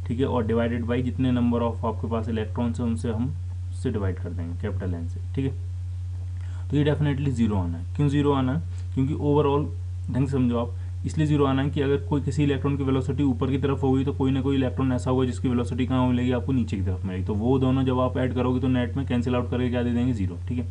ठीक है, और डिवाइडेड बाई जितने नंबर ऑफ आपके पास इलेक्ट्रॉन्स हैं उनसे हम उससे डिवाइड कर देंगे कैपिटल N से, ठीक है। तो ये डेफिनेटली 0 आना है। क्यों 0 आना है? क्योंकि ओवरऑल ढंग से समझो आप, इसलिए 0 आना है कि अगर कोई किसी इलेक्ट्रॉन की वेलोसिटी ऊपर की तरफ होगी तो कोई ना कोई इलेक्ट्रॉन ऐसा होगा जिसकी वेलोसिटी कहाँ मिलेगी? आपको नीचे की तरफ मिलेगी। तो वो दोनों जब आप ऐड करोगे तो नेट में कैंसिल आउट करके क्या दे देंगे? 0, ठीक है।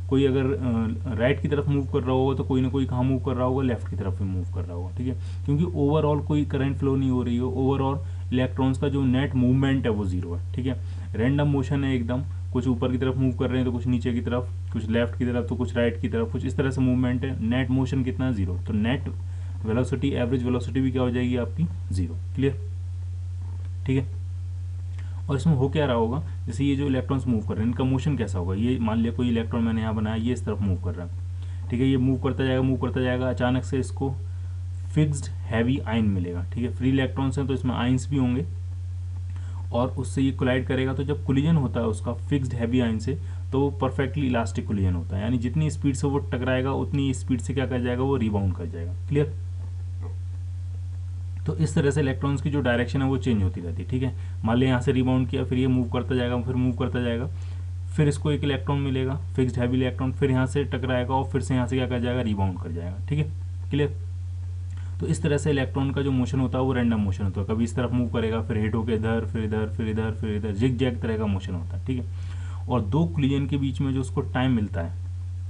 कोई अगर राइट की तरफ मूव कर रहा होगा तो कोई ना कोई कहाँ मूव कर रहा होगा? लेफ्ट की तरफ भी मूव कर रहा होगा, ठीक है। क्योंकि ओवरऑल कोई करंट फ्लो नहीं हो रही हो, ओवरऑल इलेक्ट्रॉन्स का जो नेट मूवमेंट है वो 0 है, ठीक है। रैंडम मोशन है एकदम, कुछ ऊपर की तरफ मूव कर रहे हैं तो कुछ नीचे की तरफ, कुछ लेफ्ट की तरफ तो कुछ राइट की तरफ, कुछ इस तरह से मूवमेंट है। नेट मोशन कितना है? 0। तो नेट वेलोसिटी, एवरेज वेलोसिटी भी क्या हो जाएगी आपकी? 0, क्लियर, ठीक है। और इसमें हो क्या रहा होगा, जैसे ये जो इलेक्ट्रॉन्स मूव कर रहे हैं इनका मोशन कैसा होगा? ये मान लिया कोई इलेक्ट्रॉन मैंने यहाँ बनाया, ये इस तरफ मूव कर रहा है, ठीक है। ये मूव करता जाएगा, अचानक से इसको फिक्स्ड हैवी आयन मिलेगा, ठीक है। फ्री इलेक्ट्रॉन्स हैं तो इसमें आयंस भी होंगे और उससे ये कोलाइड करेगा। तो जब कोलिजन होता है उसका फिक्स्ड हैवी आयन से तो वो परफेक्टली इलास्टिक कोलिजन होता है, यानी जितनी स्पीड से वो टकराएगा उतनी स्पीड से क्या कर जाएगा? वो रिबाउंड कर जाएगा, क्लियर। तो इस तरह से इलेक्ट्रॉन्स की जो डायरेक्शन है वो चेंज होती रहती है, ठीक है। मान लिया यहाँ से रिबाउंड किया, फिर ये मूव करता जाएगा, फिर मूव करता जाएगा, फिर इसको एक इलेक्ट्रॉन मिलेगा फिक्स्ड हैवी इलेक्ट्रॉन, फिर यहाँ से टकराएगा और फिर से यहाँ से क्या कर जाएगा? रिबाउंड कर जाएगा, ठीक है, क्लियर। तो इस तरह से इलेक्ट्रॉन का जो मोशन होता है वो रैंडम मोशन होता है, कभी इस तरफ मूव करेगा, फिर हिट होकर इधर, फिर इधर, फिर इधर, फिर इधर, जिग जैग तरह का मोशन होता है, ठीक है। और दो कोलिजन के बीच में जो उसको टाइम मिलता है,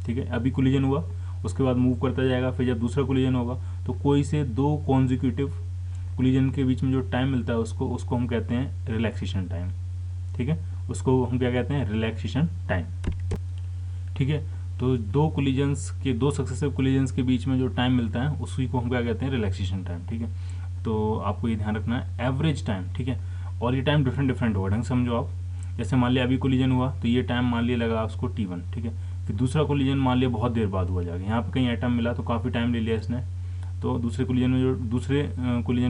ठीक है, अभी कोलिजन हुआ उसके बाद मूव करता जाएगा, फिर जब दूसरा कोलिजन होगा तो कोई से दो कॉन्जिक्यूटिव कोलिजन के बीच में जो टाइम मिलता है उसको हम कहते हैं रिलैक्सेशन टाइम, ठीक है। उसको हम क्या कहते हैं? रिलैक्सेशन टाइम, ठीक है। तो दो सक्सेसिव कोलिजन्स के बीच में जो टाइम मिलता है उसी को हम क्या कहते हैं? रिलैक्सेशन टाइम, ठीक है। तो आपको ये ध्यान रखना है एवरेज टाइम, ठीक है। और ये टाइम डिफरेंट डिफरेंट होगा, ढंग समझो आप। जैसे मान लिया अभी कोलिजन हुआ तो ये टाइम मान लिया लगा उसको t1, ठीक है। फिर दूसरा कोलिजन मान लिया बहुत देर बाद हुआ जाएगा, यहाँ पे कहीं एटम मिला तो काफ़ी टाइम ले लिया इसने, तो दूसरे कोलिजन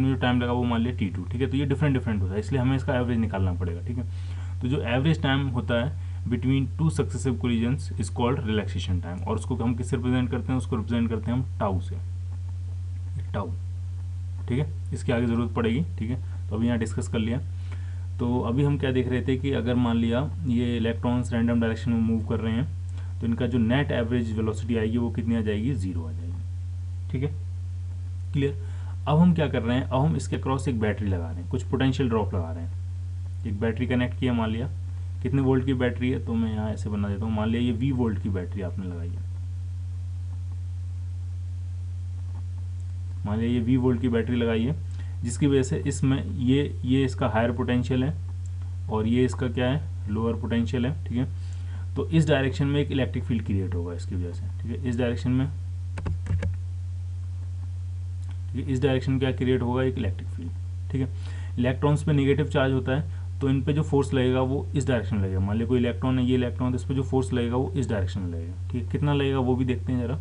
में जो टाइम लगा वो मान लिया t2, ठीक है। तो ये डिफरेंट डिफरेंट होता है, इसलिए हमें इसका एवरेज निकालना पड़ेगा, ठीक है। तो जो एवरेज टाइम होता है between two successive collisions is called relaxation time, और उसको हम किससे रिप्रेजेंट करते हैं? उसको रिप्रेजेंट करते हैं हम टाउ से, टाउ, ठीक है। इसकी आगे ज़रूरत पड़ेगी, ठीक है। तो अभी यहाँ डिस्कस कर लिया। तो अभी हम क्या देख रहे थे कि अगर मान लिया ये इलेक्ट्रॉन्स रैंडम डायरेक्शन में मूव कर रहे हैं तो इनका जो नेट एवरेज वेलोसिटी आएगी वो कितनी आ जाएगी? 0 आ जाएगी, ठीक है, क्लियर। अब हम क्या कर रहे हैं? अब हम इसके क्रॉस एक बैटरी लगा रहे हैं, कुछ पोटेंशियल ड्रॉप लगा रहे हैं। एक बैटरी कनेक्ट किया, मान लिया कितने वोल्ट की बैटरी है, तो मैं यहाँ ऐसे बना देता हूँ, मान लिया ये V वोल्ट की बैटरी आपने लगाई है, मान लिया ये V वोल्ट की बैटरी लगाई है। जिसकी वजह से इसमें ये इसका हायर पोटेंशियल है और ये इसका क्या है, लोअर पोटेंशियल है, ठीक है। तो इस डायरेक्शन में एक इलेक्ट्रिक फील्ड क्रिएट होगा इसकी वजह से, ठीक है। इस डायरेक्शन में, ठीक है, इस डायरेक्शन में क्या क्रिएट होगा, एक इलेक्ट्रिक फील्ड, ठीक है। इलेक्ट्रॉन्स पे नेगेटिव चार्ज होता है तो इन पे जो फोर्स लगेगा वो इस डायरेक्शन में लगेगा। मान लीजिए कोई इलेक्ट्रॉन है, ये इलेक्ट्रॉन, तो इस पे जो फोर्स लगेगा वो इस डायरेक्शन में लगेगा, ठीक है। कितना लगेगा वो भी देखते हैं जरा,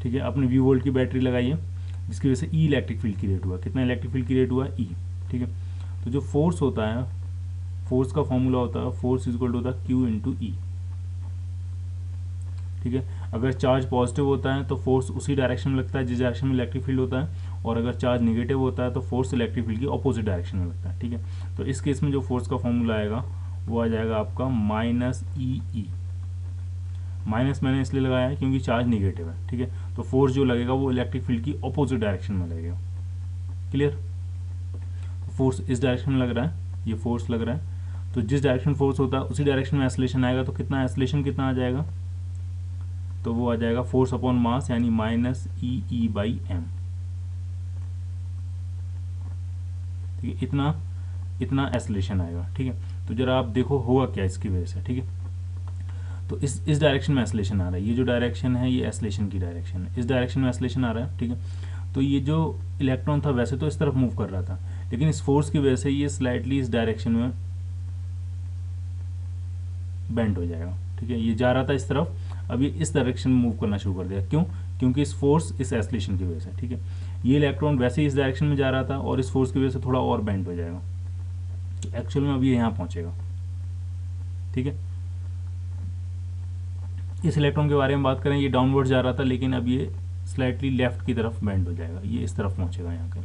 ठीक है। अपने वी वोल्ट की बैटरी लगाइए जिसकी वजह से ई इलेक्ट्रिक फील्ड क्रिएट हुआ। कितना इलेक्ट्रिक फील्ड क्रिएट हुआ, ई, ठीक है। तो जो फोर्स होता है, फोर्स का फॉर्मूला होता है फोर्स इज इक्वल टू होता है क्यू इंटू ई, ठीक है। अगर चार्ज पॉजिटिव होता है तो फोर्स उसी डायरेक्शन में लगता है जिस डायरेक्शन में इलेक्ट्रिक फील्ड होता है, और अगर चार्ज नेगेटिव होता है तो फोर्स इलेक्ट्रिक फील्ड की ऑपोजिट डायरेक्शन में लगता है, ठीक है। तो इस केस में जो फोर्स का फॉर्मूला आएगा वो आ जाएगा आपका माइनस ई। माइनस मैंने इसलिए लगाया है क्योंकि चार्ज नेगेटिव है, ठीक है। तो फोर्स जो लगेगा वो इलेक्ट्रिक फील्ड की ऑपोजिट डायरेक्शन में लगेगा, क्लियर। फोर्स इस डायरेक्शन में लग रहा है, ये फोर्स लग रहा है, तो जिस डायरेक्शन फोर्स होता है उसी डायरेक्शन में एक्सेलरेशन आएगा। तो कितना एक्सेलरेशन कितना आ जाएगा, तो वो आ जाएगा फोर्स अपॉन मास यानी माइनस ई बाई एम, ठीक है। इतना एक्सेलरेशन आएगा, ठीक है। तो जरा आप देखो होगा क्या इसकी वजह से, ठीक है। तो इस डायरेक्शन में एक्सेलरेशन आ रहा है, ये जो डायरेक्शन है ये एक्सेलरेशन की डायरेक्शन है, इस डायरेक्शन में एक्सेलरेशन आ रहा है, ठीक है। तो ये जो इलेक्ट्रॉन था वैसे तो इस तरफ मूव कर रहा था, लेकिन इस फोर्स की वजह से ये स्लाइटली इस डायरेक्शन में बेंड हो जाएगा, ठीक है। ये जा रहा था इस तरफ, अब ये इस डायरेक्शन में मूव करना शुरू कर दिया, क्यों, क्योंकि इस फोर्स इस एक्सेलरेशन की वजह से, ठीक है। ये इलेक्ट्रॉन वैसे ही इस डायरेक्शन में जा रहा था और इस फोर्स की वजह से थोड़ा और बेंड हो जाएगा, तो एक्चुअल में अब ये यहाँ पहुंचेगा, ठीक है। इस इलेक्ट्रॉन के बारे में बात करें, ये डाउनवर्ड जा रहा था लेकिन अब ये स्लाइटली लेफ्ट की तरफ बेंड हो जाएगा, ये इस तरफ पहुंचेगा यहाँ के,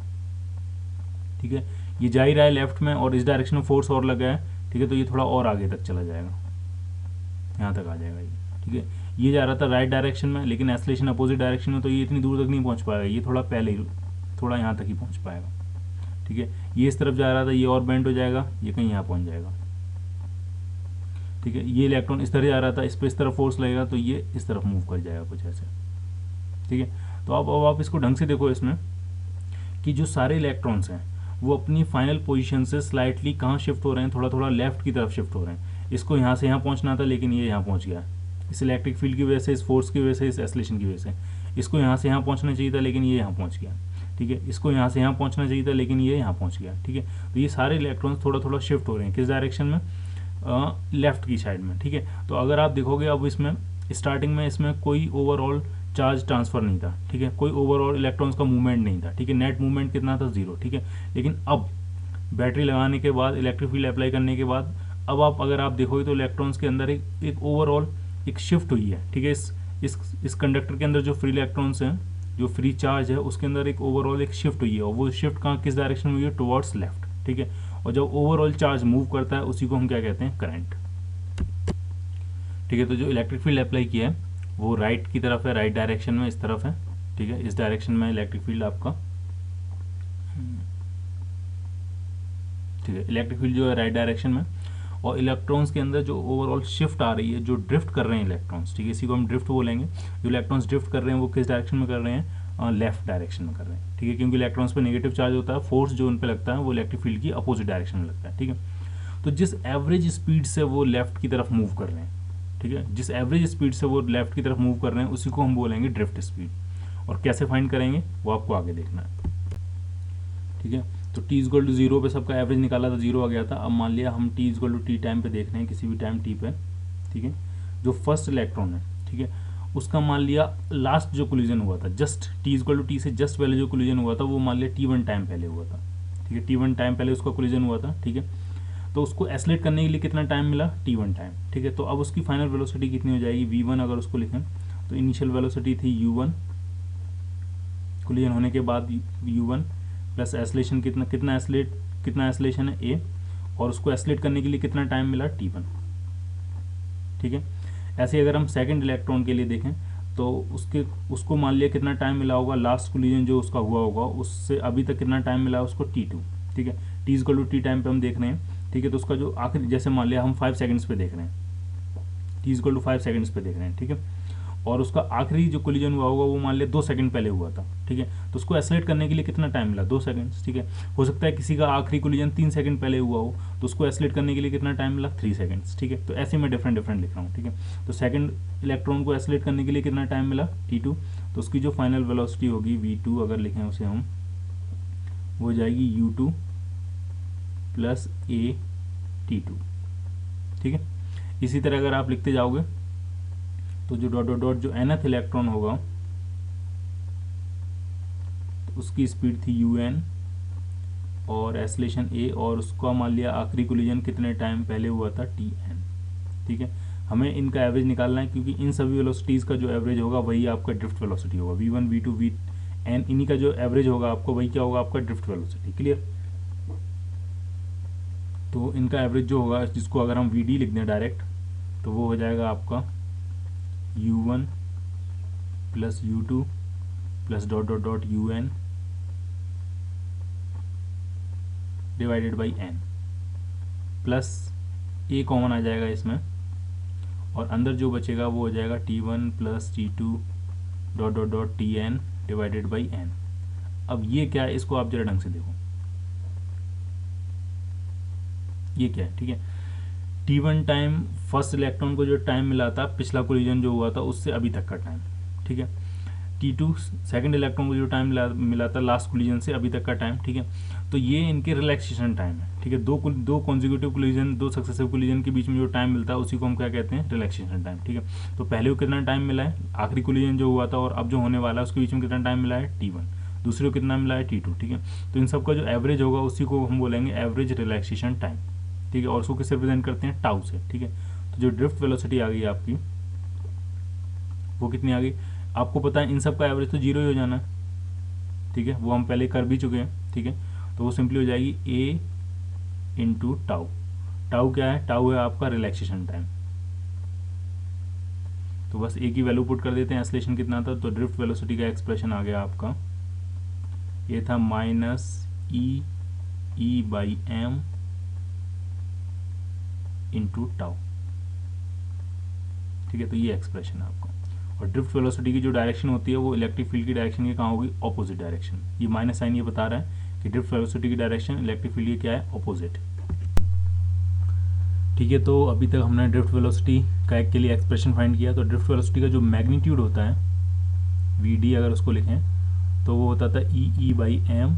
ठीक है। ये जा ही रहा है लेफ्ट में और इस डायरेक्शन में फोर्स और लगा है, ठीक है। तो ये थोड़ा और आगे तक चला जाएगा, यहाँ तक आ जाएगा ये, ठीक है। ये जा रहा था राइट डायरेक्शन में लेकिन एक्सेलरेशन अपोजिट डायरेक्शन में, तो ये इतनी दूर तक नहीं पहुंच पाएगा, ये थोड़ा पहले ही, थोड़ा यहाँ तक ही पहुंच पाएगा, ठीक है। ये इस तरफ जा रहा था, ये और बेंड हो जाएगा, ये कहीं यहाँ पहुंच जाएगा, ठीक है। ये इलेक्ट्रॉन इस तरह जा रहा था, इस पर इस तरफ फोर्स लगेगा तो ये इस तरफ मूव कर जाएगा कुछ ऐसे, ठीक है। तो अब आप इसको ढंग से देखो इसमें कि जो सारे इलेक्ट्रॉन्स हैं वो अपनी फाइनल पोजीशन से स्लाइटली कहाँ शिफ्ट हो रहे हैं, थोड़ा थोड़ा लेफ्ट की तरफ शिफ्ट हो रहे हैं। इसको यहाँ से यहाँ पहुँचना था लेकिन ये यहाँ पहुँच गया, इस इलेक्ट्रिक फील्ड की वजह से, इस फोर्स की वजह से, इस एक्सेलरेशन की वजह से। इसको यहाँ से यहाँ पहुँचना चाहिए था लेकिन ये यहाँ पहुँच गया, ठीक है। इसको यहाँ से यहाँ पहुँचना चाहिए था लेकिन ये यहाँ पहुँच गया, ठीक है। तो ये सारे इलेक्ट्रॉन्स थोड़ा थोड़ा शिफ्ट हो रहे हैं किस डायरेक्शन में, लेफ्ट की साइड में, ठीक है। तो अगर आप देखोगे अब इसमें स्टार्टिंग में इसमें कोई ओवरऑल चार्ज ट्रांसफर नहीं था, ठीक है। कोई ओवरऑल इलेक्ट्रॉन्स का मूवमेंट नहीं था, ठीक है। नेट मूवमेंट कितना था, 0, ठीक है। लेकिन अब बैटरी लगाने के बाद, इलेक्ट्रिक फील्ड अप्लाई करने के बाद, अब अगर आप देखोगे तो इलेक्ट्रॉन्स के अंदर एक ओवरऑल एक शिफ्ट हुई है, ठीक है। इस कंडक्टर के अंदर जो फ्री इलेक्ट्रॉन्स हैं, जो फ्री चार्ज है उसके अंदर एक ओवरऑल एक शिफ्ट हुई है, और वो शिफ्ट कहाँ किस डायरेक्शन में हुई है, टुवर्ड्स लेफ्ट, ठीक है। और जब ओवरऑल चार्ज मूव करता है उसी को हम क्या कहते हैं, करंट, ठीक है। तो जो इलेक्ट्रिक फील्ड अप्लाई किया है वो राइट की तरफ है, राइट डायरेक्शन में इस तरफ है, ठीक है। इस डायरेक्शन में इलेक्ट्रिक फील्ड आपका, ठीक है। इलेक्ट्रिक फील्ड जो है राइट डायरेक्शन में, और इलेक्ट्रॉन्स के अंदर जो ओवरऑल शिफ्ट आ रही है, जो ड्रिफ्ट कर रहे हैं इलेक्ट्रॉन्स, ठीक है, इसी को हम ड्रिफ्ट बोलेंगे। जो इलेक्ट्रॉन्स ड्रिफ्ट कर रहे हैं वो किस डायरेक्शन में कर रहे हैं, लेफ्ट डायरेक्शन में कर रहे हैं, ठीक है। क्योंकि इलेक्ट्रॉन्स पे नेगेटिव चार्ज होता है, फोर्स जो उन पे लगता है वो इलेक्ट्रिक फील्ड की अपोजिट डायरेक्शन में लगता है, ठीक है। तो जिस एवरेज स्पीड से वो लेफ्ट की तरफ मूव कर रहे हैं, ठीक है, जिस एवरेज स्पीड से वो लेफ्ट की तरफ मूव कर रहे हैं उसी को हम बोलेंगे ड्रिफ्ट स्पीड। और कैसे फाइंड करेंगे वो आपको आगे देखना है, ठीक है। तो t इक्वल टू 0 पे सबका एवरेज निकाला था, 0 आ गया था। अब मान लिया हम t equal to T time पे देख रहे हैं, किसी भी टाइम t पे, ठीक है। जो फर्स्ट इलेक्ट्रॉन है, ठीक है, उसका मान लिया लास्ट जो कोलिजन हुआ था, just t equal to T से जस्ट पहले जो कोलिजन हुआ था वो मान लिया t1 टाइम पहले हुआ था, ठीक है। t1 टाइम पहले उसका कोलिजन हुआ था, ठीक है। तो उसको एक्सेलरेट करने के लिए कितना टाइम मिला, t1 टाइम, ठीक है। तो अब उसकी फाइनल वेलोसिटी कितनी हो जाएगी, v1 अगर उसको लिखें तो इनिशियल वेलोसिटी थी u1, कोलिजन होने के बाद u1 प्लस एक्सेलरेशन कितना एक्सेलरेशन है a, और उसको एक्सेलरेट करने के लिए कितना टाइम मिला, t1, ठीक है। ऐसे अगर हम सेकंड इलेक्ट्रॉन के लिए देखें तो उसको मान लिया कितना टाइम मिला होगा, लास्ट कोलिजन जो उसका हुआ होगा उससे अभी तक कितना टाइम मिला उसको, t2, ठीक है। t equal to T time पे हम देख रहे हैं, ठीक है। तो उसका जो आखिरी, जैसे मान लिया हम 5 सेकंड्स पे देख रहे हैं, t इक्वल टू 5 सेकंड्स पे देख रहे हैं, ठीक है। और उसका आखिरी जो कोलिजन हुआ होगा वो मान लिया 2 सेकंड पहले हुआ था, ठीक है, तो उसको एक्सेलरेट करने के लिए कितना टाइम मिला, 2 सेकंड्स, ठीक है। हो सकता है किसी का आखिरी कोलिजन 3 सेकंड पहले हुआ हो, तो उसको एक्सेलरेट करने के लिए कितना टाइम मिला, 3 सेकंड्स, ठीक है। तो ऐसे मैं डिफरेंट डिफरेंट लिख रहा हूँ, ठीक है। तो सेकंड इलेक्ट्रॉन को एक्सेलरेट करने के लिए कितना टाइम मिला, t2, तो उसकी जो फाइनल वेलोसिटी होगी v2 अगर लिखें उसे हम, वो हो जाएगी u2 प्लस a t2, ठीक है। इसी तरह अगर आप लिखते जाओगे तो जो डॉट डॉट डॉट जो nth इलेक्ट्रॉन होगा तो उसकी स्पीड थी un और एक्सेलरेशन a, और उसका मान लिया आखिरी कोलिजन कितने टाइम पहले हुआ था, tn, ठीक है। हमें इनका एवरेज निकालना है क्योंकि इन सभी वेलोसिटीज़ का जो एवरेज होगा वही आपका ड्रिफ्ट वेलोसिटी होगा, v1 v2 vn, इन्हीं का जो एवरेज होगा आपको वही क्या होगा, आपका ड्रिफ्ट वेलोसिटी, क्लियर। तो इनका एवरेज जो होगा, जिसको अगर हम vd लिख दें डायरेक्ट, तो वो हो जाएगा आपका u1 plus u2 plus dot dot dot un divided by n, plus a common आ जाएगा इसमें, और अंदर जो बचेगा वो हो जाएगा t1 plus t2 dot dot dot tn divided by n। अब ये क्या है, इसको आप जरा ढंग से देखो, ये क्या है, ठीक है। t1 टाइम फर्स्ट इलेक्ट्रॉन को जो टाइम मिला था पिछला कोलिजन जो हुआ था उससे अभी तक का टाइम, ठीक है। t2 सेकंड इलेक्ट्रॉन को जो टाइम मिला था लास्ट कोलिजन से अभी तक का टाइम, ठीक है। तो ये इनके रिलैक्सेशन टाइम है, ठीक है। दो कॉन्जिक्यूटिव कोलिजन, दो सक्सेसिव कोलिजन के बीच में जो टाइम मिलता है उसी को हम क्या कहते हैं, रिलैक्सेशन टाइम, ठीक है। तो पहले को कितना टाइम मिला है, आखिरी कोलिजन जो हुआ था और अब जो होने वाला है उसके बीच में कितना टाइम मिला है, t1, दूसरे को कितना मिला है, t2, ठीक है। तो इन सब का जो एवरेज होगा उसी को हम बोलेंगे एवरेज रिलैक्सेशन टाइम, ठीक है। और उसको किससे रिप्रेजेंट करते हैं, टाउ से, ठीक है। तो जो ड्रिफ्ट वेलोसिटी आ गई आपकी वो कितनी आ गई, आपको पता है इन सब का एवरेज तो 0 ही हो जाना है, ठीक है, वो हम पहले कर भी चुके हैं, ठीक है। तो वो सिंपली हो जाएगी a इंटू टाउ। टाउ क्या है, टाउ है आपका रिलैक्सेशन टाइम। तो बस a की वैल्यू पुट कर देते हैं, एक्सेलरेशन कितना था, तो ड्रिफ्ट वेलोसिटी का एक्सप्रेशन आ गया आपका, ये था minus e by m into tau, ठीक है। तो ये एक्सप्रेशन है आपका। और ड्रिफ्ट वेलोसिटी की जो डायरेक्शन होती है वो इलेक्ट्रिक फील्ड की डायरेक्शन की कहाँ होगी, ऑपोजिट डायरेक्शन। ये माइनस साइन ये बता रहा है कि ड्रिफ्ट वेलोसिटी की डायरेक्शन इलेक्ट्रिक फील्ड की क्या है, ऑपोजिट, ठीक है। तो अभी तक हमने ड्रिफ्ट वेलोसिटी का एक के लिए एक्सप्रेशन फाइंड किया। तो ड्रिफ्ट वेलोसिटी का जो मैग्नीट्यूड होता है vd अगर उसको लिखें तो वो होता था e by m।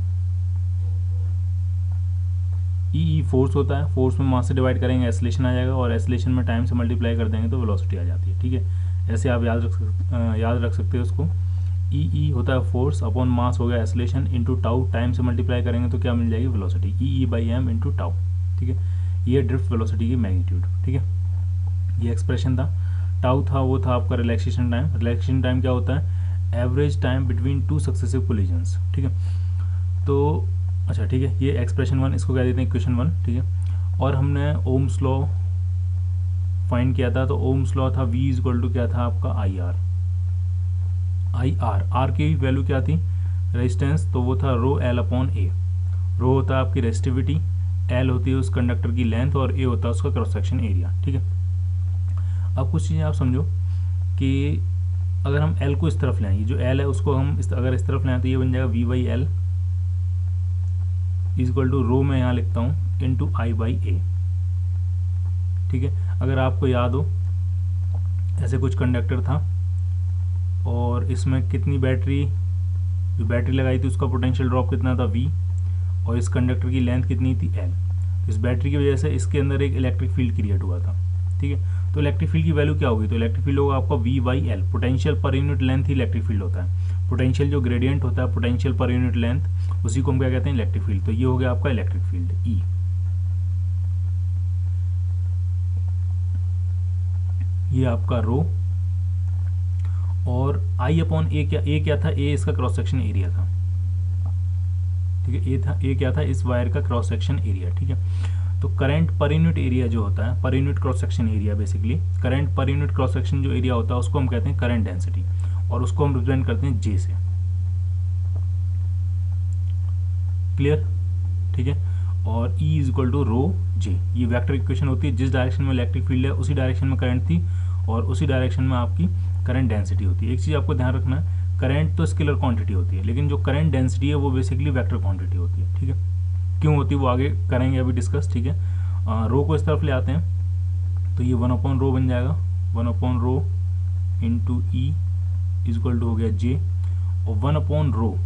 E force होता है, फोर्स में मास से डिवाइड करेंगे एक्सेलरेशन आ जाएगा, और एक्सेलरेशन में टाइम से मल्टीप्लाई कर देंगे तो वेलोसिटी आ जाती है, ठीक है। ऐसे आप याद रख सकते हो उसको। ई होता है फोर्स अपॉन मास हो गया एक्सेलरेशन इंटू टाउ, टाइम से मल्टीप्लाई करेंगे तो क्या मिल जाएगी, velocity, E by M into tau, ठीक है। ये ड्रिफ्ट वेलोसिटी की मैग्नीट्यूड, ठीक है। ये एक्सप्रेशन था। टाउ था वो था आपका रिलैक्सेशन टाइम। रिलैक्सेशन टाइम क्या होता है, average time between two successive collisions, ठीक है। तो अच्छा ठीक है, ये एक्सप्रेशन 1, इसको कह देते हैं इक्वेशन 1, ठीक है। और हमने ओम्स लॉ फाइंड किया था, तो ओम्स लॉ था v इक्वल टू क्या था आपका आर की वैल्यू क्या थी, रेजिस्टेंस, तो वो था रो एल अपॉन ए। रो होता है आपकी रेजिस्टिविटी, एल होती है उस कंडक्टर की लेंथ, और ए होता है उसका क्रॉस सेक्शन एरिया, ठीक है। अब कुछ चीज़ें आप समझो कि अगर हम एल को इस तरफ लें, ये जो एल है उसको हम अगर इस तरफ लें तो ये बन जाएगा v by L equal to rho, मैं यहाँ लिखता हूँ इंटू आई बाई ए, ठीक है। अगर आपको याद हो ऐसे कुछ कंडक्टर था और इसमें कितनी बैटरी, जो बैटरी लगाई थी उसका पोटेंशियल ड्रॉप कितना था v, और इस कंडक्टर की लेंथ कितनी थी l। इस बैटरी की वजह से इसके अंदर एक इलेक्ट्रिक फील्ड क्रिएट हुआ था, ठीक है। तो इलेक्ट्रिक फील्ड की वैल्यू क्या होगी, तो इलेक्ट्रिक फील्ड होगा आपका v by L, potential per unit length he electric field होता है। पोटेंशियल जो ग्रेडियंट होता है, पोटेंशियल पर यूनिट लेंथ, उसी को हम क्या कहते हैं, इलेक्ट्रिक फील्ड। तो ये हो गया आपका इलेक्ट्रिक फील्ड E। ये आपका रो, और I अपॉन ए क्या था, ए इसका क्रॉस सेक्शन एरिया था, ठीक है। ए क्या था, इस वायर का क्रॉस सेक्शन एरिया, ठीक है। तो करंट पर यूनिट एरिया जो होता है, per unit cross section area, basically current per unit cross section जो एरिया होता है उसको हम कहते हैं करंट डेंसिटी, और उसको हम रिप्रेजेंट करते हैं J से, क्लियर, ठीक है। और E is equal to rho J, ये वेक्टर इक्वेशन होती है। जिस डायरेक्शन में इलेक्ट्रिक फील्ड है उसी डायरेक्शन में करंट थी, और उसी डायरेक्शन में आपकी करंट डेंसिटी होती है। एक चीज़ आपको ध्यान रखना है, करंट तो स्केलर क्वांटिटी होती है, लेकिन जो करंट डेंसिटी है वो बेसिकली वेक्टर क्वांटिटी होती है। ठीक है, क्यों होती है वो आगे करेंगे अभी डिस्कस। ठीक है, रो को इस तरफ ले आते हैं, तो ये 1/रो बन जाएगा, 1/रो इंटू ई इजक्वल टू हो गया जे, और 1/रो,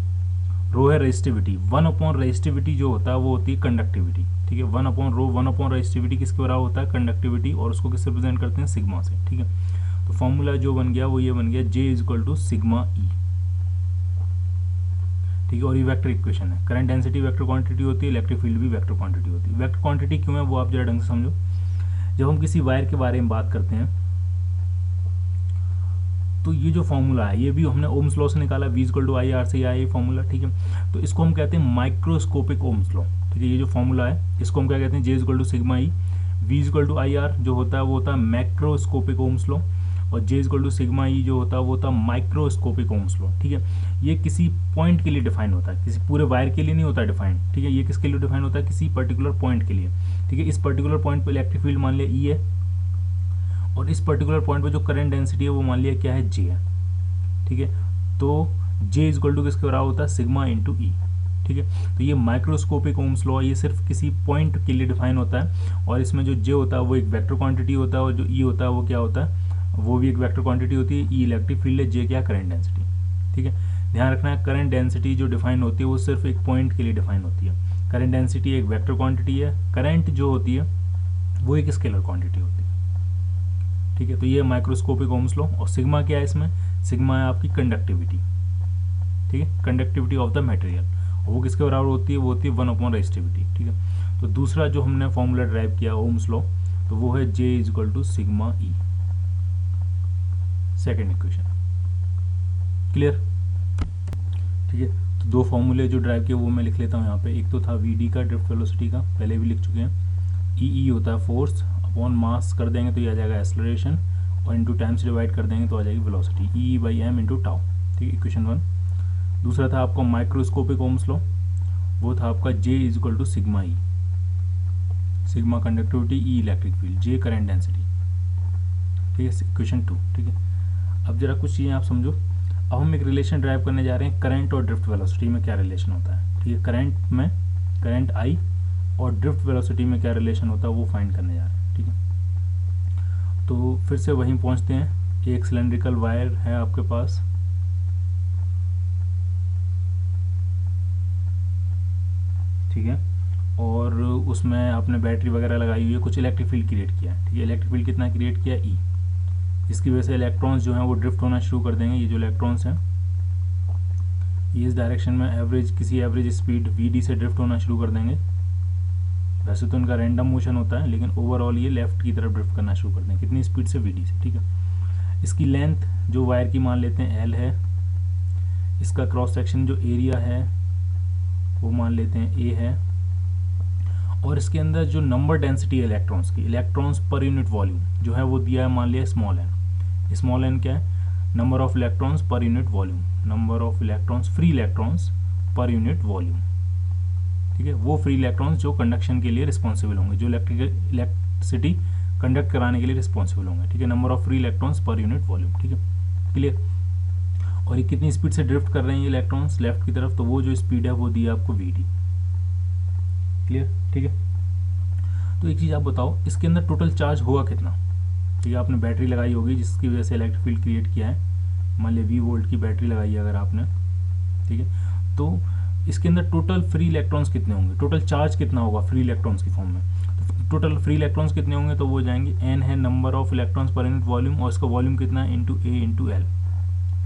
रो है रेजिस्टिविटी, 1/रेजिस्टिविटी जो होता है वो होती है कंडक्टिविटी। ठीक है, 1/रो, 1/रेजिस्टिविटी किसके बराबर होता है, कंडक्टिविटी, और उसको किससे रिप्रेजेंट करते हैं, सिग्मा से। ठीक है, तो फॉर्मूला जो बन गया वो ये बन गया, जे इजक्वल टू सिग्मा ई। ठीक है, और ये वेक्टर इक्वेशन है। करंट डेंसिटी वेक्टर क्वांटिटी होती है, इलेक्ट्रिक फील्ड भी वेक्टर क्वांटिटी होती है। वेक्टर क्वांटिटी क्यों है वो आप जरा ढंग से समझो। जब हम किसी वायर के बारे में बात करते हैं तो ये जो फॉर्मूला है ये भी हमने ओम्स लॉ से निकाला, V equal to I R से आया ये फॉर्मूला। ठीक है, तो इसको हम कहते हैं माइक्रोस्कोपिक ओम्स लॉ। ठीक है, ये जो फॉर्मूला है इसको हम क्या कहते हैं, J equal to sigma E, V equal to I R जो होता है वो होता है मैक्रोस्कोपिक ओम्स लॉ, और जे इक्वल टू सिग्मा ई जो होता है वो होता है माइक्रोस्कोपिक ओम्स लॉ। ठीक है, ये किसी पॉइंट के लिए डिफाइन होता है, किसी पूरे वायर के लिए नहीं होता डिफाइन। ठीक है, ये किसके लिए डिफाइन होता है, किसी पर्टिकुलर पॉइंट के लिए। ठीक है, इस पर्टिकुलर पॉइंट पे इलेक्ट्रिक फील्ड मान लिया ई है, और इस पर्टिकुलर पॉइंट पे जो करंट डेंसिटी है वो मान लिया क्या है, जे है। ठीक है, तो जे इक्वल टू किसके बराबर होता है, सिग्मा इंटू ई। ठीक है, तो ये माइक्रोस्कोपिक ओम्स लॉ ये सिर्फ किसी पॉइंट के लिए डिफाइन होता है, और इसमें जो जे होता है वो एक वेक्टर क्वांटिटी होता है, और जो ई होता है वो क्या होता है, वो भी एक वेक्टर क्वांटिटी होती है। ई इलेक्ट्रिक फील्ड है, जे क्या, करंट डेंसिटी। ठीक है, ध्यान रखना है करंट डेंसिटी जो डिफाइन होती है वो सिर्फ एक पॉइंट के लिए डिफाइन होती है। करंट डेंसिटी एक वेक्टर क्वांटिटी है, करंट जो होती है वो एक स्केलर क्वांटिटी होती है। ठीक है, तो ये माइक्रोस्कोपिक ओम्स लॉ। और सिग्मा क्या है इसमें, सिग्मा है आपकी कंडक्टिविटी। ठीक है, कंडक्टिविटी ऑफ द मटेरियल, वो किसके बराबर होती है, वो होती है 1/रेजिस्टिविटी। ठीक है, तो दूसरा जो हमने फॉर्मूला ड्राइव किया ओम्स लॉ, तो वो है J equal to sigma E, second equation. Clear. ठीक है, तो दो फॉर्मूले जो ड्राइव किए वो मैं लिख लेता हूँ यहाँ पे। एक तो था वी डी का, ड्रिफ्ट वेलोसिटी का, पहले भी लिख चुके हैं। ई होता है फोर्स, अपॉन मास कर देंगे तो ये आ जाएगा एक्सेलरेशन, और इंटू टाइम से डिवाइड कर देंगे तो आ जाएगी velocity, E by M into tau. ठीक है, इक्वेशन 1। दूसरा था आपका माइक्रोस्कोपिक ओम्स लॉ, वो था आपका J equal to sigma E, sigma conductivity, E electric field, J current density. ठीक है, इक्वेशन 2। ठीक है, अब जरा कुछ चीज़ें आप समझो। अब हम एक रिलेशन ड्राइव करने जा रहे हैं, करंट और ड्रिफ्ट वेलोसिटी में क्या रिलेशन होता है। ठीक है, करंट में करंट आई और ड्रिफ्ट वेलोसिटी में क्या रिलेशन होता है वो फाइंड करने जा रहे हैं। ठीक है, तो फिर से वहीं पहुंचते हैं। एक सिलेंड्रिकल वायर है आपके पास, ठीक है, और उसमें आपने बैटरी वगैरह लगाई हुई है, कुछ इलेक्ट्रिक फील्ड क्रिएट किया है। ठीक है, इलेक्ट्रिक फील्ड कितना क्रिएट किया, ई, जिसकी वजह से इलेक्ट्रॉन्स जो हैं वो ड्रिफ्ट होना शुरू कर देंगे। ये जो इलेक्ट्रॉन्स हैं ये इस डायरेक्शन में एवरेज, किसी एवरेज स्पीड वी से ड्रिफ्ट होना शुरू कर देंगे। वैसे तो इनका रैंडम मोशन होता है, लेकिन ओवरऑल ये लेफ्ट की तरफ ड्रिफ्ट करना शुरू कर देंगे। कितनी स्पीड से, वी से। ठीक है, इसकी लेंथ जो वायर की मान लेते हैं एल है, इसका क्रॉस सेक्शन जो एरिया है वो मान लेते हैं ए है, और इसके अंदर जो नंबर डेंसिटी है इलेक्ट्रॉन्स की, इलेक्ट्रॉन्स पर यूनिट वॉल्यूम जो है वो दिया है, मान लिया स्मॉल एन। स्मॉल एन क्या है, number of electrons per unit volume, number of electrons, free electrons per unit volume. ठीक है, वो फ्री इलेक्ट्रॉन्स जो कंडक्शन के लिए रिस्पॉन्सिबल होंगे, जो इलेक्ट्रिसिटी कंडक्ट कराने के लिए रिस्पॉन्सिबल होंगे। ठीक है, number of free electrons per unit volume. ठीक है, क्लियर। और ये कितनी स्पीड से ड्रिफ्ट कर रहे हैं ये इलेक्ट्रॉन्स लेफ्ट की तरफ, तो वो जो स्पीड है वो दी है आपको वी डी। क्लियर। ठीक है, तो एक चीज़ आप बताओ, इसके अंदर टोटल चार्ज होगा कितना। ठीक है, आपने बैटरी लगाई होगी जिसकी वजह से इलेक्ट्रिक फील्ड क्रिएट किया है, मान लिया 20 वोल्ट की बैटरी लगाई है अगर आपने। ठीक है, तो इसके अंदर टोटल फ्री इलेक्ट्रॉन्स कितने होंगे, टोटल चार्ज कितना होगा फ्री इलेक्ट्रॉन्स की फॉर्म में। तो टोटल फ्री इलेक्ट्रॉन्स कितने होंगे, तो वो जाएंगे एन है number of electrons per unit volume, और इसका वॉल्यूम कितना है इंटू ए इंटू एल।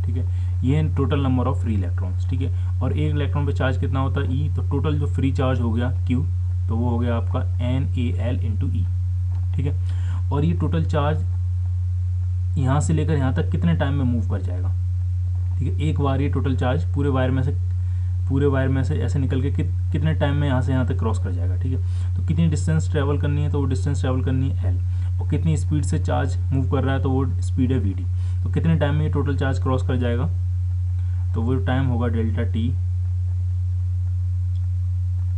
ठीक है, ये है total number of free electrons. ठीक है, और एक इलेक्ट्रॉन पे चार्ज कितना होता है, ई, तो टोटल जो फ्री चार्ज हो गया क्यू, तो वो हो गया आपका एन ए एल इंटू ई। ठीक है, और ये टोटल चार्ज यहाँ से लेकर यहाँ तक कितने टाइम में मूव कर जाएगा। ठीक है, एक बार ये टोटल चार्ज पूरे वायर में से ऐसे निकल के कितने टाइम में यहाँ से यहाँ तक क्रॉस कर जाएगा। ठीक है, तो कितनी डिस्टेंस ट्रेवल करनी है, तो वो डिस्टेंस ट्रेवल करनी है एल, और कितनी स्पीड से चार्ज मूव कर रहा है तो वो स्पीड है वी डी। तो कितने टाइम में ये टोटल चार्ज क्रॉस कर जाएगा, तो वो टाइम होगा डेल्टा टी,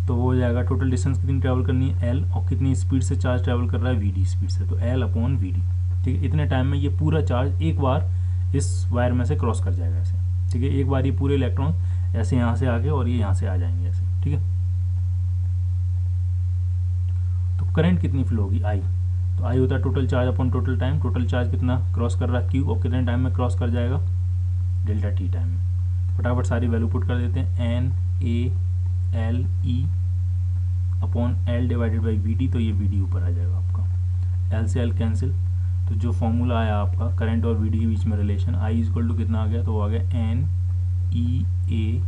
तो वो हो जाएगा टोटल डिस्टेंस कितनी ट्रैवल करनी है एल, और कितनी स्पीड से चार्ज ट्रैवल कर रहा है वी डी स्पीड से, तो एल अपॉन वी डी। ठीक है, इतने टाइम में ये पूरा चार्ज एक बार इस वायर में से क्रॉस कर जाएगा ऐसे, ठीक है। एक बार ये पूरे इलेक्ट्रॉन ऐसे यहाँ से आगे और ये यहाँ से आ जाएंगे ऐसे, ठीक है। तो करंट कितनी फ्लो होगी, आई। तो आई होता है total charge upon total time. Total charge कितना क्रॉस कर रहा है, क्यू, और कितने टाइम में क्रॉस कर जाएगा, डेल्टा टी टाइम में। फटाफट सारी वैल्यू पुट कर देते हैं, N A L E upon L divided by V D. तो ये वी डी ऊपर आ जाएगा आपका, एल से एल कैंसिल। तो जो फॉर्मूला आया आपका करंट और वी डी के बीच में रिलेशन, आई इक्वल टू कितना आ गया, तो वो आ गया N E A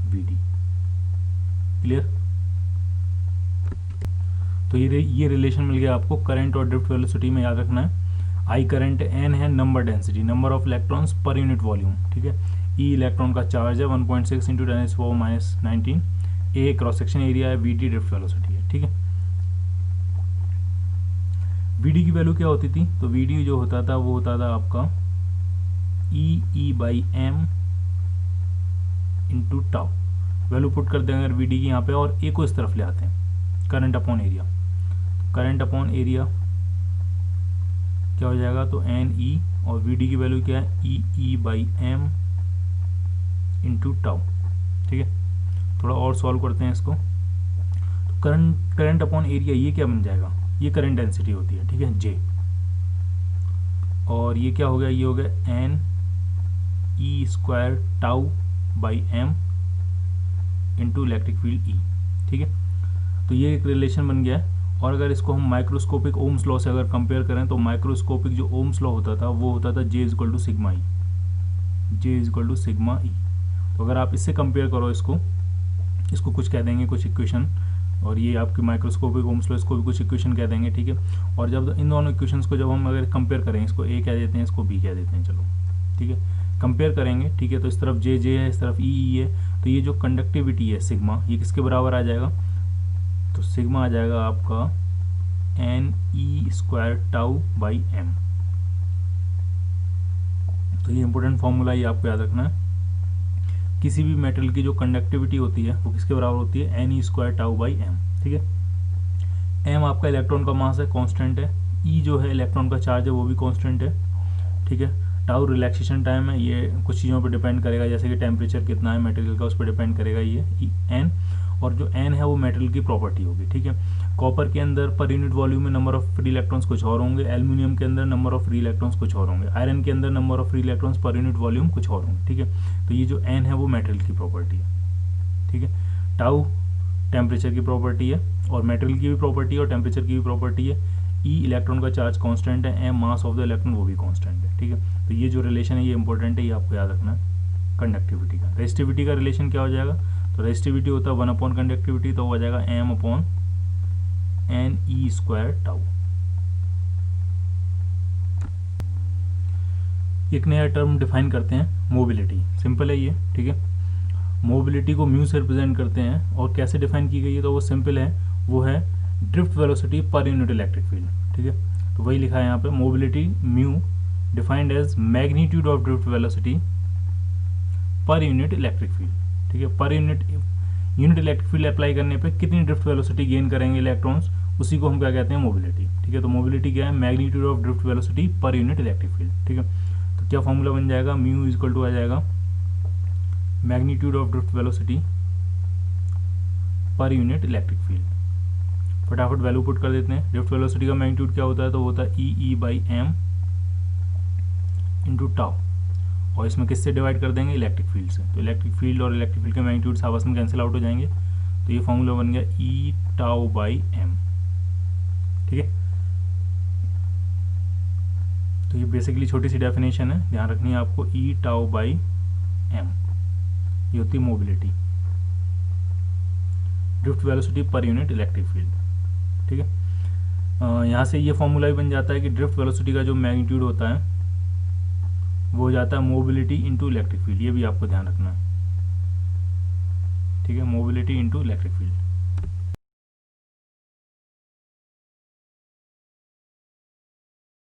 V D. Clear. तो ये रिलेशन मिल गया आपको करंट और ड्रिफ्ट वेलोसिटी में, याद रखना है। आई करंट, एन है number density, number of electrons per unit volume, ठीक है। ई इलेक्ट्रॉन का चार्ज है 1.6 इंटू 10⁻⁻⁹। ए क्रॉस सेक्शन एरिया है, वी डी ड्रिफ्ट वेलोसिटी है, ठीक है। वी डी की वैल्यू क्या होती थी, तो वी डी जो होता था वो होता था आपका E by M into tau. Value put कर देंगे अगर वी डी की यहाँ पे, और ए को इस तरफ ले आते हैं, current upon area. Current upon area क्या हो जाएगा, तो एन ई, और वी डी की वैल्यू क्या है, ई बाई एम इंटू टाउ, ठीक है। थोड़ा और सॉल्व करते हैं इसको। तो करंट अपॉन एरिया ये क्या बन जाएगा, ये करंट डेंसिटी होती है, ठीक है, जे। और ये क्या हो गया, ये हो गया N E square tau by M into electric field E, ठीक है। तो ये एक रिलेशन बन गया है। और अगर इसको हम माइक्रोस्कोपिक ओम्स लॉ से अगर कंपेयर करें, तो माइक्रोस्कोपिक जो ओम्स लॉ होता था वो होता था J equal to sigma E, J equal to sigma E. तो अगर आप इससे कंपेयर करो इसको कुछ कह देंगे, कुछ इक्वेशन, और ये आपकी माइक्रोस्कोपिक ओम्स लॉ, इसको भी कुछ इक्वेशन कह देंगे, ठीक है। और जब इन दोनों इक्वेशंस को जब हम अगर कंपेयर करें, इसको ए कह देते हैं, इसको बी कह देते हैं, चलो ठीक है, कंपेयर करेंगे, ठीक है। तो इस तरफ जे जे है, इस तरफ ई है, तो ये जो कंडक्टिविटी है सिग्मा, ये किसके बराबर आ जाएगा, तो सिग्मा आ जाएगा आपका N E square tau by M. तो ये इंपॉर्टेंट फॉर्मूला ये आपको याद रखना है। किसी भी मेटल की जो कंडक्टिविटी होती है वो किसके बराबर होती है, N E square tau by M, ठीक है। एम आपका इलेक्ट्रॉन का मास है, कांस्टेंट है। ई जो है इलेक्ट्रॉन का चार्ज है, वो भी कांस्टेंट है, ठीक है। टाउ रिलैक्सेशन टाइम है, ये कुछ चीज़ों पे डिपेंड करेगा, जैसे कि टेम्परेचर कितना है मटेरियल का, उस पर डिपेंड करेगा ये एन। और जो एन है वो मेटल की प्रॉपर्टी होगी, ठीक है। कॉपर के अंदर पर यूनिट वॉल्यूम में नंबर ऑफ फ्री इलेक्ट्रॉन्स कुछ और होंगे, एल्यूमिनियम के अंदर नंबर ऑफ फ्री इलेक्ट्रॉन्स कुछ और होंगे, आयरन के अंदर number of free electrons per unit volume कुछ और होंगे, ठीक है। तो ये जो एन है वो मेटल की प्रॉपर्टी है, ठीक है। टाउ टेम्परेचर की प्रॉपर्टी है, और मेटल की भी प्रॉपर्टी है और टेम्परेचर की भी प्रॉपर्टी है। ई इलेक्ट्रॉन का चार्ज कांस्टेंट है, M mass of the electron वो भी कांस्टेंट है, ठीक है। तो ये जो रिलेशन है ये इंपॉर्टेंट है, ये आपको याद रखना है। कंडक्टिविटी का, रेजिस्टिविटी का रिलेशन क्या हो जाएगा, तो रेजिस्टिविटी होता है 1 अपॉन कंडक्टिविटी, तो हो जाएगा M upon N E square tau. एक नया टर्म डिफाइन करते हैं, मोबिलिटी। सिंपल है ये, ठीक है। मोबिलिटी को म्यू से रिप्रेजेंट करते हैं, और कैसे डिफाइन की गई है, तो वो सिंपल है, वो है drift velocity per unit electric field, ठीक है। तो वही लिखा है यहाँ पे, mobility mu defined as magnitude of drift velocity per unit electric field, ठीक है। पर यूनिट इलेक्ट्रिक फील्ड अप्लाई करने पे कितनी ड्रिफ्ट वेलोसिटी गेन करेंगे इलेक्ट्रॉन्स, उसी को हम क्या कहते हैं, मोबिलिटी, ठीक है। तो मोबिलिटी क्या है, magnitude of drift velocity per unit electric field, ठीक है। तो क्या फॉर्मूला बन जाएगा, म्यू इक्वल टू आ जाएगा magnitude of drift velocity per unit electric field. फटाफट वैल्यू पुट कर देते हैं। ड्रिफ्ट वेलोसिटी का मैग्नीट्यूड क्या होता है, तो होता है ई बाई एम इंटू टाउ, और इसमें किससे डिवाइड कर देंगे, इलेक्ट्रिक फील्ड से। तो इलेक्ट्रिक फील्ड और इलेक्ट्रिक फील्ड के मैग्नीट्यूड आपस में कैंसिल आउट हो जाएंगे, तो ये फॉर्मूला बन गया ई टाउ बाई एम, ठीक है। तो ये बेसिकली छोटी सी डेफिनेशन है, ध्यान रखनी है आपको, ई टाउ बाई एम, ये होती है mobility, drift velocity per unit electric field, ठीक है। यहाँ से ये फॉर्मूला भी बन जाता है कि ड्रिफ्ट वेलोसिटी का जो मैग्नीट्यूड होता है वो हो जाता है मोबिलिटी इंटू इलेक्ट्रिक फील्ड, ये भी आपको ध्यान रखना है, ठीक है, मोबिलिटी इंटू इलेक्ट्रिक फील्ड।